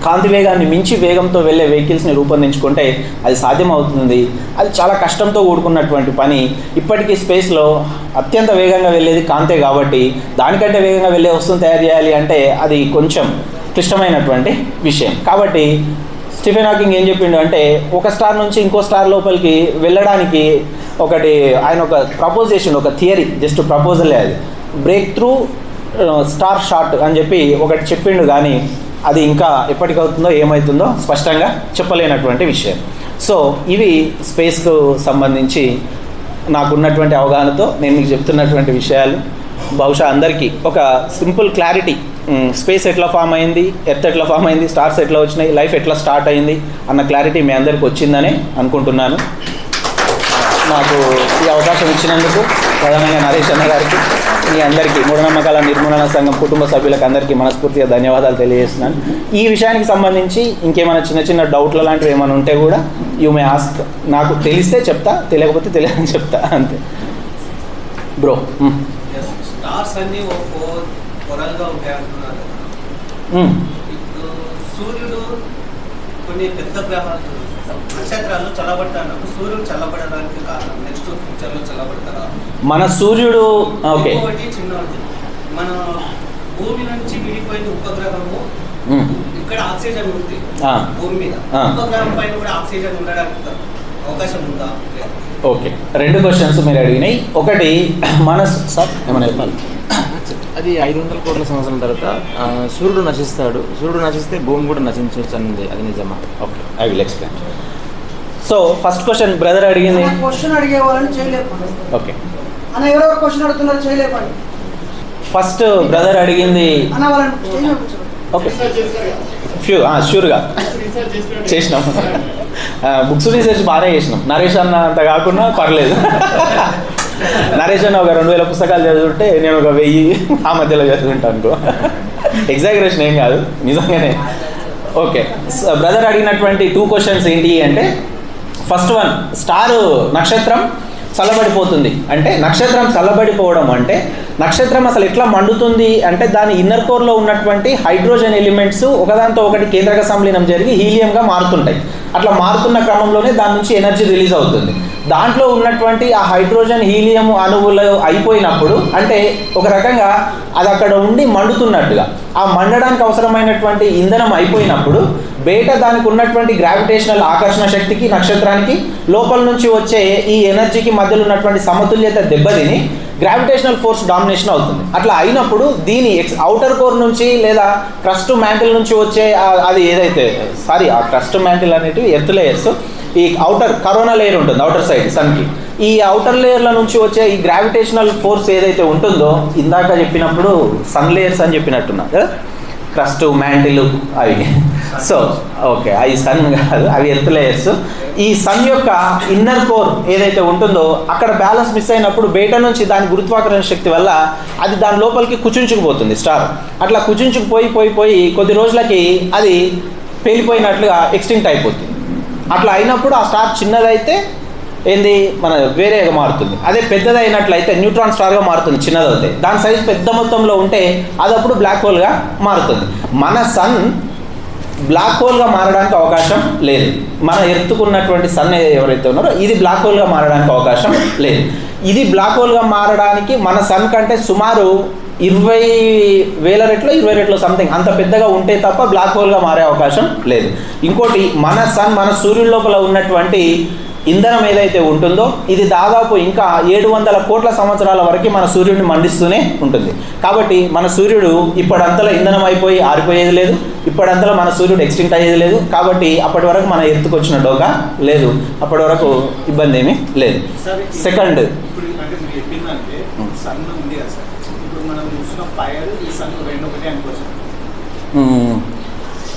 కాంతి వేగాన్ని మించి వేగంతో వెళ్ళే వెహికల్స్ని రూపొందించుకుంటే అది సాధ్యమవుతుంది. అది చాలా కష్టంతో కూడుకున్నటువంటి పని. ఇప్పటికీ స్పేస్లో అత్యంత వేగంగా వెళ్ళేది కాంతే కాబట్టి దానికంటే వేగంగా వెళ్ళే వస్తువును తయారు చేయాలి అంటే అది కొంచెం క్లిష్టమైనటువంటి విషయం. కాబట్టి స్టీఫెన్ హాకింగ్ ఏం చెప్పిండు అంటే ఒక స్టార్ నుంచి ఇంకో స్టార్ లోపలికి వెళ్ళడానికి ఆయన ఒక ప్రపోజ్ చేసిండు, ఒక థియరీ, జస్ట్ ప్రపోజలే అది. బ్రేక్ త్రూ స్టార్ షాట్ అని చెప్పి ఒకటి చెప్పిండు. కానీ అది ఇంకా ఎప్పటికవుతుందో ఏమవుతుందో స్పష్టంగా చెప్పలేనటువంటి విషయం. సో ఇవి స్పేస్కు సంబంధించి నాకున్నటువంటి అవగాహనతో నేను మీకు చెప్తున్నటువంటి విషయాలు. బహుశా అందరికీ ఒక సింపుల్ క్లారిటీ, స్పేస్ ఎట్లా ఫామ్ అయింది, ఎర్త్ ఎట్లా ఫామ్ అయింది, స్టార్స్ ఎట్లా వచ్చినాయి, లైఫ్ ఎట్లా స్టార్ట్ అయింది అన్న క్లారిటీ మీ అందరికీ వచ్చిందని అనుకుంటున్నాను. నాకు ఈ అవకాశం ఇచ్చినందుకు ప్రధానంగా నరేష్ అన్న గారికి, మీ అందరికీ మూఢనమ్మకాల నిర్మూలన సంఘం కుటుంబ సభ్యులకు అందరికీ మనస్ఫూర్తిగా ధన్యవాదాలు తెలియజేస్తున్నాను. ఈ విషయానికి సంబంధించి ఇంకేమైనా చిన్న చిన్న డౌట్లు లాంటివి ఏమైనా ఉంటే కూడా యూ మే ఆస్క్. నాకు తెలిస్తే చెప్తా, తెలియకపోతే తెలియదని చెప్తా, అంతే. బ్రో, స్టార్స్ అన్ని పొరలుగా ఉంటాయి అంటున్నారు. ఇప్పుడు సూర్యుడు కొన్ని పెద్ద గ్రహాలు నక్షత్రాలు చల్లబడతాడు. సూర్యుడు చల్లబడడానికి కారణం నెక్స్ట్ ఫ్యూచర్లో చల్లబడతారా? మన సూర్యుడు ఓకే ఒకటి చిన్న మన భూమి నుంచి విడిపోయిన ఉపగ్రహము, ఇక్కడ ఆక్సిజన్ ఉంది భూమి మీద, ఉపగ్రహం పైన కూడా ఆక్సిజన్ ఉండడానికి అవకాశం ఉందా? ఓకే, 2 క్వశ్చన్స్ మీరు అడిగినాయి. ఒకటి మన సార్ ఏమైనా చెప్పాలి, అది 500 కోట్ల సంవత్సరాల తర్వాత సూర్యుడు నశిస్తాడు. సూర్యుడు నశిస్తే భూమి కూడా నశించవచ్చు అనేది అది నిజమా? Okay, I will explain. So first question brother అడిగింది, క్వశ్చన్ అడిగే వాళ్ళని చేయలేపండి. ఓకే అన్న ఎవరెవరు క్వశ్చన్ అడుగుతున్నారు చేయలేపండి. ఫస్ట్ బ్రదర్ అడిగింది అన్న వాళ్ళని ఓకే ష్యూర్గా చేసినాం. బుక్స్ రీసెర్చ్ బాగానే చేసినాం. నరేష్ అన్న అంత కాకుండా పర్లేదు. నరేష్ అన్న ఒక 2000 పుస్తకాలు చదువుంటే నేను ఒక 1000 ఆ మధ్యలో చదువుంటాను అనుకో. ఎగ్జాగరేషన్ ఏం కాదు, నిజంగానే. ఓకే, బ్రదర్ అడిగినటువంటి 2 క్వశ్చన్స్ ఏంటి అంటే, ఫస్ట్ వన్, స్టారు నక్షత్రం చల్లబడిపోతుంది అంటే, నక్షత్రం చల్లబడిపోవడం అంటే నక్షత్రం అసలు ఎట్లా మండుతుంది అంటే దాని ఇన్నర్ కోర్లో ఉన్నటువంటి హైడ్రోజన్ ఎలిమెంట్స్ ఒకదాంతో ఒకటి కేంద్రక సంలీనం జరిగి హీలియంగా మారుతుంటాయి. అట్లా మారుతున్న క్రమంలోనే దాని నుంచి ఎనర్జీ రిలీజ్ అవుతుంది. దాంట్లో ఉన్నటువంటి ఆ హైడ్రోజన్ హీలియం అణువులు అయిపోయినప్పుడు అంటే ఒక రకంగా అది అక్కడ ఉండి మండుతున్నట్టుగా, ఆ మండడానికి అవసరమైనటువంటి ఇంధనం అయిపోయినప్పుడు బయట దానికి ఉన్నటువంటి గ్రావిటేషనల్ ఆకర్షణ శక్తికి నక్షత్రానికి లోపల నుంచి వచ్చే ఈ ఎనర్జీకి మధ్యలో ఉన్నటువంటి సమతుల్యత దెబ్బతిని గ్రావిటేషనల్ ఫోర్స్ డామినేషన్ అవుతుంది. అట్లా అయినప్పుడు దీని అవుటర్ కోర్ నుంచి లేదా క్రస్ట్ మ్యాంటిల్ నుంచి వచ్చే అది ఏదైతే ఆ క్రస్ట్ మ్యాంటిల్ అనేటివి ఎర్త్ లేయర్స్, ఈ అవుటర్ కరోనా లేయర్ ఉంటుంది అవుటర్ సైడ్ సన్కి, ఈ అవుటర్ లేయర్ల నుంచి వచ్చే ఈ గ్రావిటేషనల్ ఫోర్స్ ఏదైతే ఉంటుందో ఇందాక చెప్పినప్పుడు సన్ లేయర్స్ అని చెప్పినట్టున్నా కదా, క్రస్ట్ మ్యాంటిల్ అవి. సో ఓకే, అవి సన్ కాదు, అవి ఎర్త్ లేయర్స్. ఈ సన్ యొక్క ఇన్నర్ కోర్ ఏదైతే ఉంటుందో అక్కడ బ్యాలెన్స్ మిస్ అయినప్పుడు బయట నుంచి దాని గురుత్వాకర్షణ శక్తి వల్ల అది దాని లోపలికి కుచించుకుపోతుంది స్టార్. అట్లా కుచించుకుపోయి కొద్ది రోజులకి అది పేలిపోయినట్లుగా ఎక్స్టింక్ట్ అయిపోతుంది. అట్లా అయినప్పుడు ఆ స్టార్ చిన్నదైతే ఏంది మన వేరేగా మారుతుంది. అదే పెద్దదైనట్లయితే న్యూట్రాన్ స్టార్గా మారుతుంది చిన్నదైతే. దాని సైజు పెద్ద మొత్తంలో ఉంటే అది అప్పుడు బ్లాక్ హోల్గా మారుతుంది. మన సన్ బ్లాక్ హోల్గా మారడానికి అవకాశం లేదు. మన ఎర్తుకున్నటువంటి సన్ ఎవరైతే ఉన్నారో ఇది బ్లాక్ హోల్గా మారడానికి అవకాశం లేదు. ఇది బ్లాక్ హోల్గా మారడానికి మన సన్ కంటే సుమారు 20,000 రెట్లు 20 రెట్లు సంథింగ్ అంత పెద్దగా ఉంటే తప్ప బ్లాక్ హోల్గా మారే అవకాశం లేదు. ఇంకోటి మన సూర్యుడి లోపల ఉన్నటువంటి ఇంధనం ఏదైతే ఉంటుందో ఇది దాదాపు ఇంకా 700 కోట్ల సంవత్సరాల వరకు మన సూర్యుడిని మండిస్తూనే ఉంటుంది. కాబట్టి మన సూర్యుడు ఇప్పటింతలో ఇంధనం అయిపోయి ఆరిపోయేది లేదు, ఇప్పటింతలో మన సూర్యుడు ఎక్స్టింక్ట్ అయ్యేది లేదు. కాబట్టి అప్పటి వరకు మన ఎర్త్కి వచ్చిన డోకా లేదు, అప్పటి వరకు ఇబ్బంది ఏమీ లేదు. సెకండ్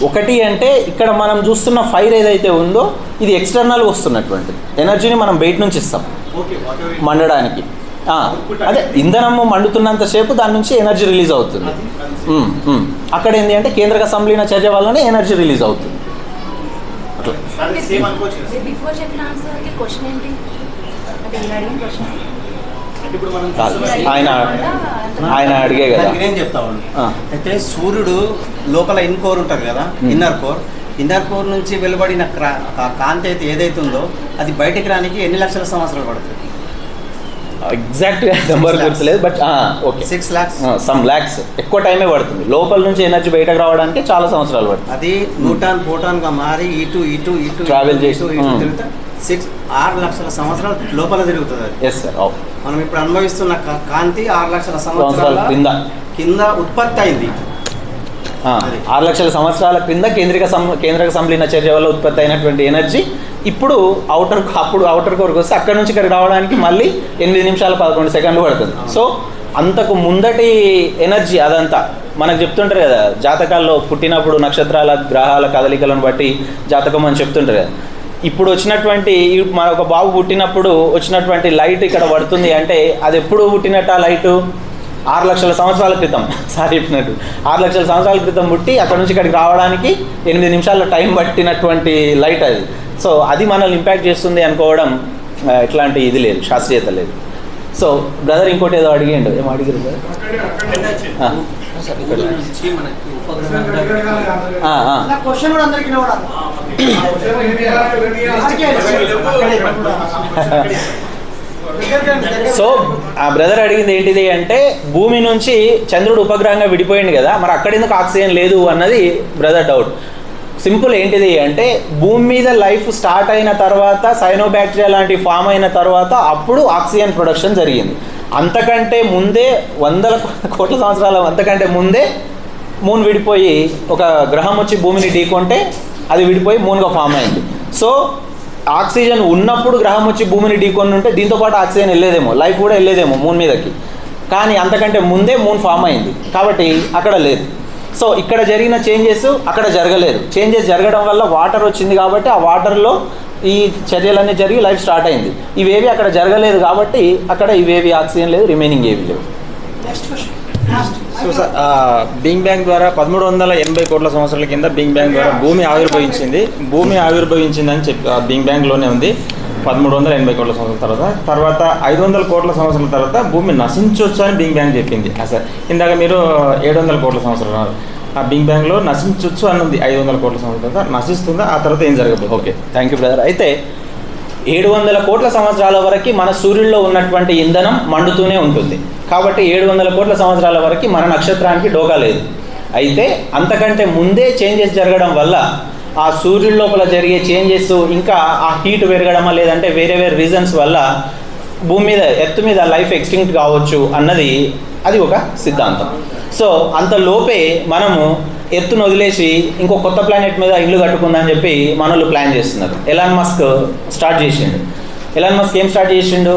ఒకటి అంటే ఇక్కడ మనం చూస్తున్న ఫైర్ ఏదైతే ఉందో ఇది ఎక్స్టర్నల్ వస్తున్నటువంటి ఎనర్జీని మనం బయట నుంచి ఇస్తాం మండడానికి. అదే ఇంధనము మండుతున్నంతసేపు దాని నుంచి ఎనర్జీ రిలీజ్ అవుతుంది. అక్కడ ఏంటి అంటే కేంద్రక సంలీన చర్య వల్లనే ఎనర్జీ రిలీజ్ అవుతుంది. ఆయన అడిగే కదా నేను చెప్తాను. అయితే సూర్యుడు లోపల ఇన్కోర్ ఉంటుంది కదా, ఇన్నర్ కోర్ నుంచి వెలువడిన కాంతి అయితే ఏదైతే ఉందో అది బయటికి రానికి ఎన్ని లక్షల సంవత్సరాలు పడుతుంది? ఎగ్జాక్ట్గా నెంబర్ గుర్తులేదు, but okay 6 lakhs some lakhs ఎక్కువ టైమే పడుతుంది. లోపల నుంచి ఎనర్జీ బయటకు రావడానికి చాలా సంవత్సరాలు పడుతుంది. అది న్యూటాన్ ప్రోటాన్గా మారి ఇటు ట్రావెల్ చేసి 6 లక్షల సంవత్సరాలు లోపల తిరుగుతుంది. Yes sir. మనం ఇప్పుడు అనుభవిస్తున్న కాంతి 6 లక్షల సంవత్సరాల కింద ఉత్పత్తి అయింది. 6 లక్షల సంవత్సరాల క్రింద కేంద్రక సంలీన చర్య వల్ల ఉత్పత్తి అయినటువంటి ఎనర్జీ ఇప్పుడు అవుటర్ కోర్కి వస్తే అక్కడ నుంచి ఇక్కడికి రావడానికి మళ్ళీ 8 నిమిషాల 11 సెకండ్లు పడుతుంది. సో అంతకు ముందటి ఎనర్జీ అదంతా మనకు చెప్తుంటారు కదా, జాతకాల్లో పుట్టినప్పుడు నక్షత్రాల గ్రహాల కదలికలను బట్టి జాతకం అని చెప్తుంటారు కదా. ఇప్పుడు వచ్చినటువంటి మన ఒక బాబు పుట్టినప్పుడు వచ్చినటువంటి లైట్ ఇక్కడ పడుతుంది అంటే అది ఎప్పుడు పుట్టినట్టు ఆ లైటు 6 లక్షల సంవత్సరాల క్రితం సార్ చెప్పినట్టు 6 లక్షల సంవత్సరాల క్రితం పుట్టి అక్కడ నుంచి ఇక్కడికి రావడానికి 8 నిమిషాల టైం పట్టినటువంటి లైట్ అది. సో అది మనల్ని ఇంపాక్ట్ చేస్తుంది అనుకోవడం ఎట్లాంటి ఇది లేదు, శాస్త్రీయత లేదు. సో బ్రదర్ ఇంకోటి ఏదో అడిగేయండు, ఏమో అడిగారు సో ఆ బ్రదర్ అడిగింది ఏంటిది అంటే భూమి నుంచి చంద్రుడు ఉపగ్రహంగా విడిపోయింది కదా, మరి అక్కడ ఎందుకు ఆక్సిజన్ లేదు అన్నది బ్రదర్ డౌట్. సింపుల్ ఏంటిది అంటే భూమి మీద లైఫ్ స్టార్ట్ అయిన తర్వాత సైనోబ్యాక్టీరియా లాంటి ఫామ్ అయిన తర్వాత అప్పుడు ఆక్సిజన్ ప్రొడక్షన్ జరిగింది. అంతకంటే ముందే 100 కోట్ల సంవత్సరాల అంతకంటే ముందే మూన్ విడిపోయి ఒక గ్రహం వచ్చి భూమిని ఢీకొంటే అది విడిపోయి మూన్గా ఫామ్ అయింది. సో ఆక్సిజన్ ఉన్నప్పుడు గ్రహం వచ్చి భూమిని ఢీకొని ఉంటే దీంతోపాటు ఆక్సిజన్ వెళ్ళేదేమో, లైఫ్ కూడా వెళ్ళేదేమో మూన్ మీదకి. కానీ అంతకంటే ముందే మూన్ ఫామ్ అయింది కాబట్టి అక్కడ లేదు. సో ఇక్కడ జరిగిన చేంజెస్ అక్కడ జరగలేదు. చేంజెస్ జరగడం వల్ల వాటర్ వచ్చింది కాబట్టి ఆ వాటర్లో ఈ చర్యలన్నీ జరిగి లైఫ్ స్టార్ట్ అయింది. ఇవేవి అక్కడ జరగలేదు కాబట్టి అక్కడ ఇవేవి ఆక్సిజన్ లేదు, రిమైనింగ్ ఏవి లేవు. సో సార్ బిగ్ బ్యాంగ్ ద్వారా 1380 కోట్ల సంవత్సరాల కింద బిగ్ బ్యాంగ్ ద్వారా భూమి ఆవిర్భవించిందని చెప్పి బిగ్ బ్యాంగ్లోనే ఉంది. 1380 కోట్ల సంవత్సరాల తర్వాత 500 కోట్ల సంవత్సరాల తర్వాత భూమి నశించవచ్చు అని బిగ్ బ్యాంగ్ చెప్పింది. సార్ ఇందాక మీరు 700 కోట్ల సంవత్సరాలు ఆ బిగ్ బ్యాంగ్లో నశించవచ్చు అన్నది 500 కోట్ల సంవత్సరాల తర్వాత నశిస్తుందా, ఆ తర్వాత ఏం జరగబోతుంది? Okay, thank you brother. అయితే 700 కోట్ల సంవత్సరాల వరకు మన సూర్యుడిలో ఉన్నటువంటి ఇంధనం మండుతూనే ఉంటుంది. కాబట్టి 700 కోట్ల సంవత్సరాల వరకు మన నక్షత్రానికి డోకా లేదు. అయితే అంతకంటే ముందే చేంజెస్ జరగడం వల్ల ఆ సూర్యుడి లోపల జరిగే చేంజెస్ ఇంకా ఆ హీట్ పెరగడమా లేదంటే వేరే రీజన్స్ వల్ల భూమి మీద ఎర్త్ మీద లైఫ్ ఎక్స్టింక్ట్ కావచ్చు అన్నది అది ఒక సిద్ధాంతం. సో అంతలోపే మనము ఎర్త్ను వదిలేసి ఇంకో కొత్త ప్లానెట్ మీద ఇల్లు కట్టుకుందని చెప్పి మనోళ్ళు ప్లాన్ చేస్తున్నారు. ఎలాన్ మస్క్ స్టార్ట్ చేసిండు. ఎలాన్ మస్క్ ఏం స్టార్ట్ చేసిండు?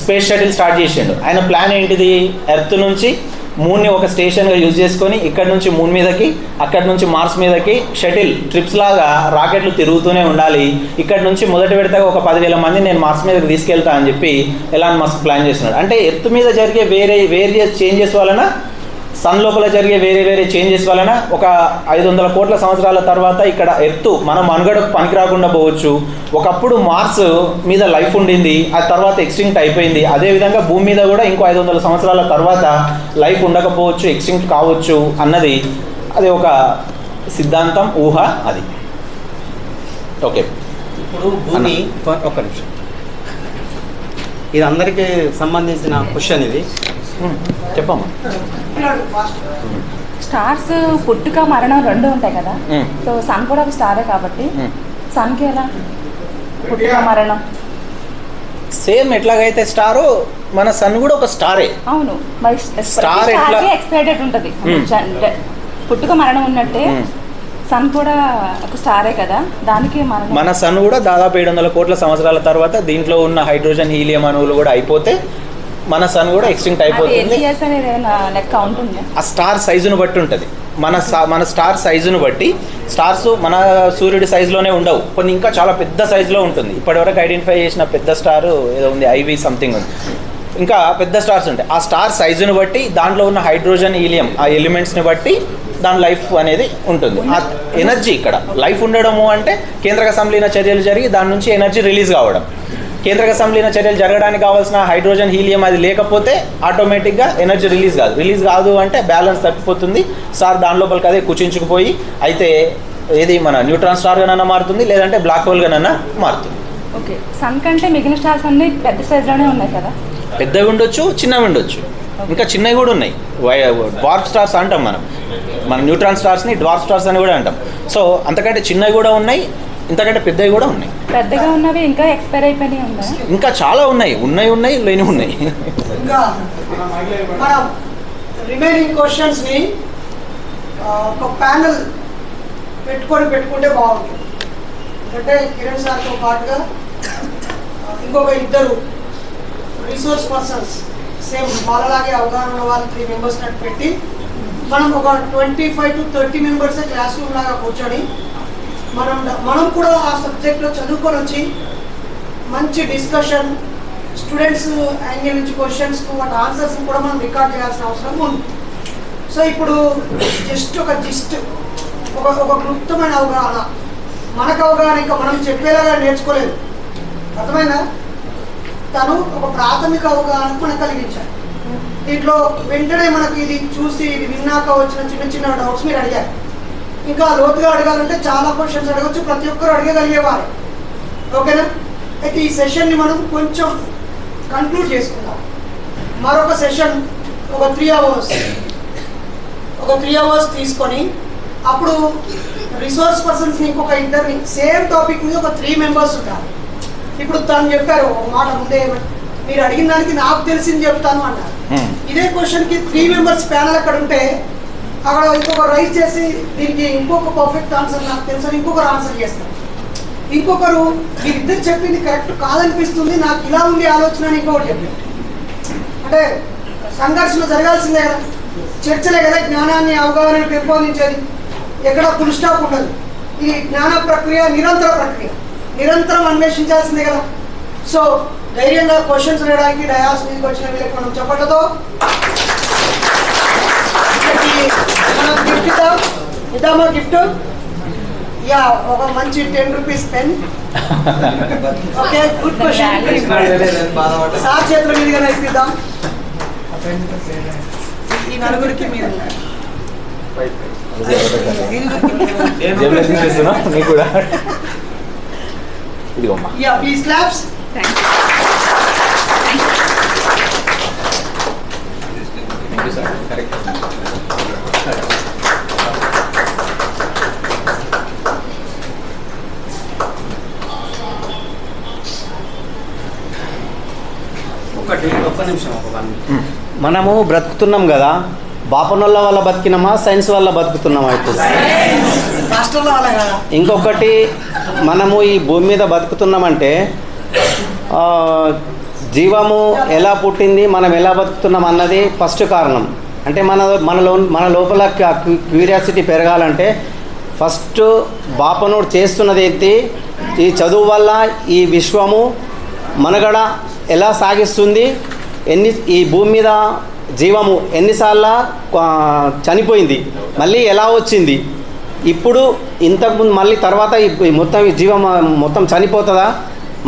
స్పేస్ షటిల్ స్టార్ట్ చేసిండు. ఆయన ప్లాన్ ఏంటిది? ఎర్త్ నుంచి మూన్ని ఒక స్టేషన్గా యూజ్ చేసుకొని ఇక్కడ నుంచి మూన్ మీదకి, అక్కడ నుంచి మార్స్ మీదకి షటిల్ ట్రిప్స్ లాగా రాకెట్లు తిరుగుతూనే ఉండాలి. ఇక్కడ నుంచి మొదటి విడతగా ఒక 10,000 మంది నేను మార్స్ మీదకి తీసుకెళ్తా అని చెప్పి ఎలాన్ మస్క్ ప్లాన్ చేస్తున్నాడు. అంటే ఎర్త్ మీద జరిగే వేరియస్ చేంజెస్ వలన, సన్ లోపల జరిగే వేరే చేంజెస్ వలన ఒక 500 కోట్ల సంవత్సరాల తర్వాత ఇక్కడ ఎర్త్ మనం మనుగడకు పనికి రాకుండా పోవచ్చు. ఒకప్పుడు మార్స్ మీద లైఫ్ ఉండింది, ఆ తర్వాత ఎక్స్టింక్ట్ అయిపోయింది. అదేవిధంగా భూమి మీద కూడా ఇంకో 500 సంవత్సరాల తర్వాత లైఫ్ ఉండకపోవచ్చు, ఎక్స్టింక్ట్ కావచ్చు అన్నది అది ఒక సిద్ధాంతం, ఊహ అది. ఓకే, ఇప్పుడు భూమి ఒక్క నిమిషం, ఇది అందరికీ సంబంధించిన క్వశ్చన్. ఇది చెప్పమ్మా. స్టార్స్ పుట్టుక మరణం రెండు ఉంటాయి కదా, సో సన్ కూడా ఒక స్టారే కాబట్టి సన్కి ఎలా పుట్టుక మరణం? సేమ్ ఎట్లాగైతే స్టారో మన సన్ కూడా ఒక స్టారే. అవును, మరి స్టార్ ఎట్లా ఎక్స్పైర్డెడ్ ఉంటుంది, పుట్టుక మరణం ఉన్నట్టే సన్ కూడా ఒక స్టారే కదా, దానికి మన సన్ కూడా దాదాపు 700 కోట్ల సంవత్సరాల తర్వాత దీంట్లో ఉన్న హైడ్రోజన్ హీలియం అణువులు కూడా అయిపోతే మన సన్ కూడా ఎక్స్టింక్ట్ అయిపోతుంది. ఆ స్టార్ సైజును బట్టి ఉంటుంది. మన స్టార్ సైజును బట్టి స్టార్స్ మన సూర్యుడి సైజులోనే ఉండవు, కొన్ని ఇంకా చాలా పెద్ద సైజులో ఉంటుంది. ఇప్పటివరకు ఐడెంటిఫై చేసిన పెద్ద స్టార్ ఏదో ఉంది, ఐవి సంథింగ్ ఉంది, ఇంకా పెద్ద స్టార్స్ ఉంటాయి. ఆ స్టార్ సైజును బట్టి దాంట్లో ఉన్న హైడ్రోజన్ హీలియం ఆ ఎలిమెంట్స్ని బట్టి దాని లైఫ్ అనేది ఉంటుంది. ఆ ఎనర్జీ ఇక్కడ లైఫ్ ఉండడము అంటే కేంద్రక సంలీన చర్యలు జరిగి దాని నుంచి ఎనర్జీ రిలీజ్ కావడం. కేంద్రక సంలీన చర్యలు జరగడానికి కావాల్సిన హైడ్రోజన్ హీలియం అది లేకపోతే ఆటోమేటిక్గా ఎనర్జీ రిలీజ్ కాదు అంటే బ్యాలెన్స్ తప్పిపోతుంది, స్టార్ దాని లోపలికి అదే కుచించుకుపోయి అయితే ఏది మన న్యూట్రాన్ స్టార్గానన్నా మారుతుంది, లేదంటే బ్లాక్ హోల్గానన్నా మారుతుంది. ఓకే, సన్ కంటే మిగిలిన స్టార్స్ అన్ని పెద్ద సైజులోనే ఉన్నాయి కదా? పెద్దవి ఉండొచ్చు, చిన్నవి ఉండొచ్చు, ఇంకా చిన్నవి కూడా ఉన్నాయి. డ్వార్ఫ్ స్టార్స్ అంటాం మన న్యూట్రాన్ స్టార్స్ని డ్వార్ఫ్ స్టార్స్ అని కూడా అంటాం. సో అంతకంటే చిన్నవి కూడా ఉన్నాయి, ఇంతకంటే పెద్దవి కూడా ఉన్నాయి. పెద్దగా ఉన్నవి ఇంకా ఎక్స్పైర్ అయిపోయినాయి ఉన్నాయి, ఇంకా చాలా ఉన్నాయి, లేని ఉన్నాయి. ఇంకా మన రిమైనింగ్ క్వశ్చన్స్ని ఒక ప్యానల్ పెట్టుకుంటే బాగుంటుంది. అంటే కిరణ్ సార్తో పాటుగా ఇంకొక ఇద్దరు రిసోర్స్ పర్సన్స్ సేమ్ వాళ్ళలాగే అవగాహన ఉన్న వాళ్ళు 3 మెంబర్స్ నట్టు పెట్టి మనం ఒక 25 to 30 మెంబర్సే క్లాస్ రూమ్ లాగా కూర్చొని మనం కూడా ఆ సబ్జెక్ట్లో చదువుకొని వచ్చి మంచి డిస్కషన్, స్టూడెంట్స్ యాంగిల్ నుంచి క్వశ్చన్స్కు వాటి ఆన్సర్స్ కూడా మనం రికార్డ్ చేయాల్సిన అవసరం ఉంది. సో ఇప్పుడు ఒక క్లుప్తమైన అవగాహన, మనకు అవగాహన ఇంకా మనం చెప్పేలాగా నేర్చుకోలేదు, అర్థమైందా? తను ఒక ప్రాథమిక అవగాహన మనకు కలిగించాలి. దీంట్లో వెంటనే మనకి ఇది చూసి ఇది విన్నాక వచ్చిన చిన్న డౌట్స్ మీరు అడిగారు. ఇంకా లోతుగా అడగాలంటే చాలా క్వశ్చన్స్ అడగచ్చు, ప్రతి ఒక్కరు అడగగలిగేవారు. ఓకేనా? అయితే ఈ సెషన్ని మనం కొంచెం కంక్లూడ్ చేసుకుందాం. మరొక సెషన్ ఒక 3 అవర్స్ తీసుకొని అప్పుడు రిసోర్స్ పర్సన్స్ని ఇంకొక ఇద్దరిని సేమ్ టాపిక్ మీద ఒక 3 మెంబర్స్ ఉంటారు. ఇప్పుడు తను చెప్పారు ఒక మాట ముందే, మీరు అడిగిన దానికి నాకు తెలిసింది చెప్తాను అన్నారు. ఇదే క్వశ్చన్కి 3 మెంబర్స్ ప్యానల్ అక్కడ ఉంటే అక్కడ ఇంకొక రైజ్ చేసి దీనికి ఇంకొక పర్ఫెక్ట్ ఆన్సర్ నాకు తెలుసు ఇంకొకరు ఆన్సర్ చేస్తారు. ఇంకొకరు మీరిద్దరు చెప్పింది కరెక్ట్ కాదనిపిస్తుంది, నాకు ఇలా ఉంది ఆలోచన అని ఇంకొకటి చెప్పారు. అంటే సంఘర్షణ జరగాల్సిందే కదా, చర్చలే కదా జ్ఞానాన్ని అవగాహనను పెంపొందించేది. ఎక్కడ ఫుల్ స్టాప్ ఉండదు. ఈ జ్ఞాన ప్రక్రియ నిరంతరం అన్వేషించాల్సిందే కదా. సో ధైర్యంగా క్వశ్చన్స్ అడగడానికి డయాస్ మీదకి వచ్చిన వీళ్ళకి మనం చెప్పట్లతో మనం గిఫ్ట్ ఇద్దామా? గిఫ్ట్ యా, ఒక మంచి 10 rupees pen. Okay, good question. Sir చేతుల మీదుగా ఇప్పిద్దాం. ఈ నలుగురికి మీరు యా, ప్లీజ్ క్లాప్స్. ఒక్క నిమిషం. మనము బ్రతుకుతున్నాం కదా, బాపనోళ్ళ వల్ల బతికినామా సైన్స్ వల్ల బతుకుతున్నామా? ఇప్పుడు ఇంకొకటి, మనము ఈ భూమి మీద బతుకుతున్నామంటే జీవము ఎలా పుట్టింది, మనం ఎలా బతుకుతున్నాం అన్నది ఫస్ట్ కారణం. అంటే మన లోపల క్యూరియాసిటీ పెరగాలంటే ఫస్ట్ బాపనోడు చేస్తున్నది ఏంటి, ఈ చదువు వల్ల ఈ విశ్వము మనగడ ఎలా సాగిస్తుంది, ఈ భూమి మీద జీవము ఎన్నిసార్లు చనిపోయింది, మళ్ళీ ఎలా వచ్చింది, ఇప్పుడు ఇంతకుముందు మళ్ళీ తర్వాత మొత్తం ఈ జీవం మొత్తం చనిపోతుందా,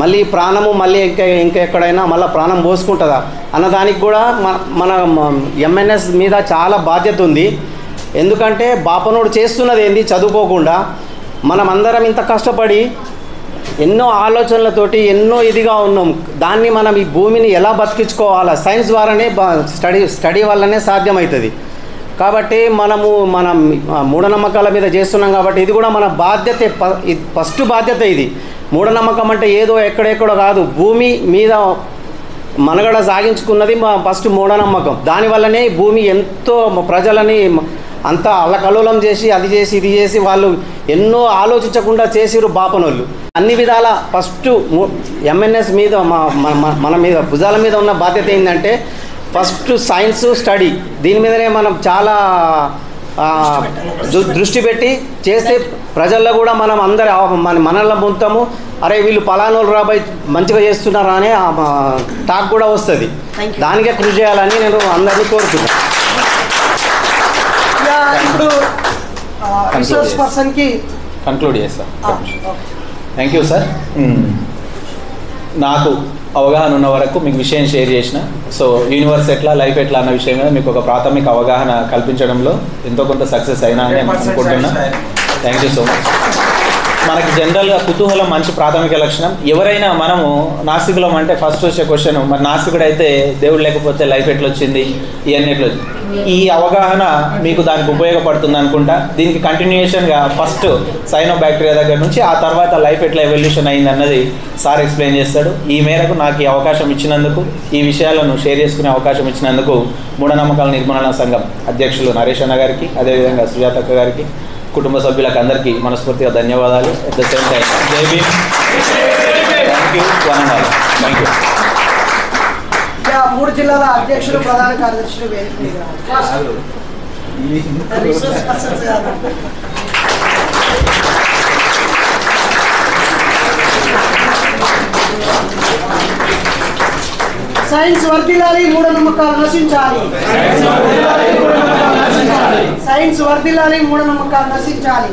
మళ్ళీ ప్రాణము మళ్ళీ ఇంకెక్కడైనా మళ్ళీ ప్రాణం పోసుకుంటుందా అన్నదానికి కూడా మన ఎంఎన్ఎస్ మీద చాలా బాధ్యత ఉంది. ఎందుకంటే బాపనోడు చేస్తున్నది ఏంది, చదువుకోకుండా మనం అందరం ఇంత కష్టపడి ఎన్నో ఆలోచనలతోటి ఎన్నో ఇదిగా ఉన్నాం. దాన్ని మనం ఈ భూమిని ఎలా బతికించుకోవాలా సైన్స్ ద్వారానే స్టడీ వల్లనే సాధ్యమవుతుంది. కాబట్టి మనము మనం మూఢనమ్మకాల మీద చేస్తున్నాం కాబట్టి ఇది కూడా మన బాధ్యత, ఫస్ట్ బాధ్యత. ఇది మూఢనమ్మకం అంటే ఏదో ఎక్కడెక్కడో కాదు, భూమి మీద మనగడ సాగించుకున్నది ఫస్ట్ మూఢనమ్మకం. దానివల్లనే భూమి ఎంతో ప్రజలని అంతా అల్లకల్లోలం చేసి అది చేసి ఇది చేసి వాళ్ళు ఎన్నో ఆలోచించకుండా చేసిరు బాపనోళ్ళు. అన్ని విధాల ఫస్ట్ ఎంఎన్ఎస్ మీద మన మీద భుజాల మీద ఉన్న బాధ్యత ఏంటంటే ఫస్ట్ సైన్స్ స్టడీ. దీని మీదనే మనం చాలా దృష్టి పెట్టి చేస్తే ప్రజల్లో కూడా మనం అందరి మనల్ని పొందుతాము. అరే వీళ్ళు పలానోళ్ళు రాబోయ్ మంచిగా చేస్తున్నారా అనే టాక్ కూడా వస్తుంది. దానికే కృషి చేయాలని నేను అందరినీ కోరుతున్నాను. ఇప్పుడు రిసోర్స్ పర్సన్కి కంక్లూడ్ చేస్తాం. Thank you sir. నాకు అవగాహన ఉన్న వరకు మీకు విషయం షేర్ చేసిన. సో యూనివర్స్ ఎట్లా, లైఫ్ ఎట్లా అన్న విషయం మీద మీకు ఒక ప్రాథమిక అవగాహన కల్పించడంలో ఎంతో కొంత సక్సెస్ అయినా అని అనుకుంటున్నా. Thank you so much. మనకి జనరల్గా కుతూహలం మంచి ప్రాథమిక లక్షణం. ఎవరైనా మనము నాస్తికులం అంటే ఫస్ట్ వచ్చే క్వశ్చన్, మరి నాస్తికుడు అయితే దేవుడు లేకపోతే లైఫ్ ఎట్లా వచ్చింది, ఇవన్నీ ఎట్లా వచ్చింది. ఈ అవగాహన మీకు దానికి ఉపయోగపడుతుంది అనుకుంటా. దీనికి కంటిన్యూషన్గా ఫస్ట్ సైనోబాక్టీరియా దగ్గర నుంచి ఆ తర్వాత లైఫ్ ఎట్లా ఎవల్యూషన్ అయింది అన్నది సార్ ఎక్స్ప్లెయిన్ చేస్తాడు. ఈ మేరకు నాకు ఈ అవకాశం ఇచ్చినందుకు, ఈ విషయాలను షేర్ చేసుకునే అవకాశం ఇచ్చినందుకు మూఢనమ్మకాల నిర్మూలన సంఘం అధ్యక్షులు నరేష్ అన్న గారికి, అదేవిధంగా సుజాతక్క గారికి, కుటుంబ సభ్యులకు అందరికీ మనస్ఫూర్తిగా ధన్యవాదాలు. At the same time Jai Bhim. Thank you one and all. Thank you. 3 జిల్లాల అధ్యక్షులు, ప్రధాన కార్యదర్శులు వేదిక మీద రిసోర్స్ పర్సన్స్ సైన్స్ వర్ధిల్లాలి, మూఢనమ్మకాలు నశించాలి. సైన్స్ వర్ధిల్లాలి, మూఢనమ్మకాలు నశించాలి.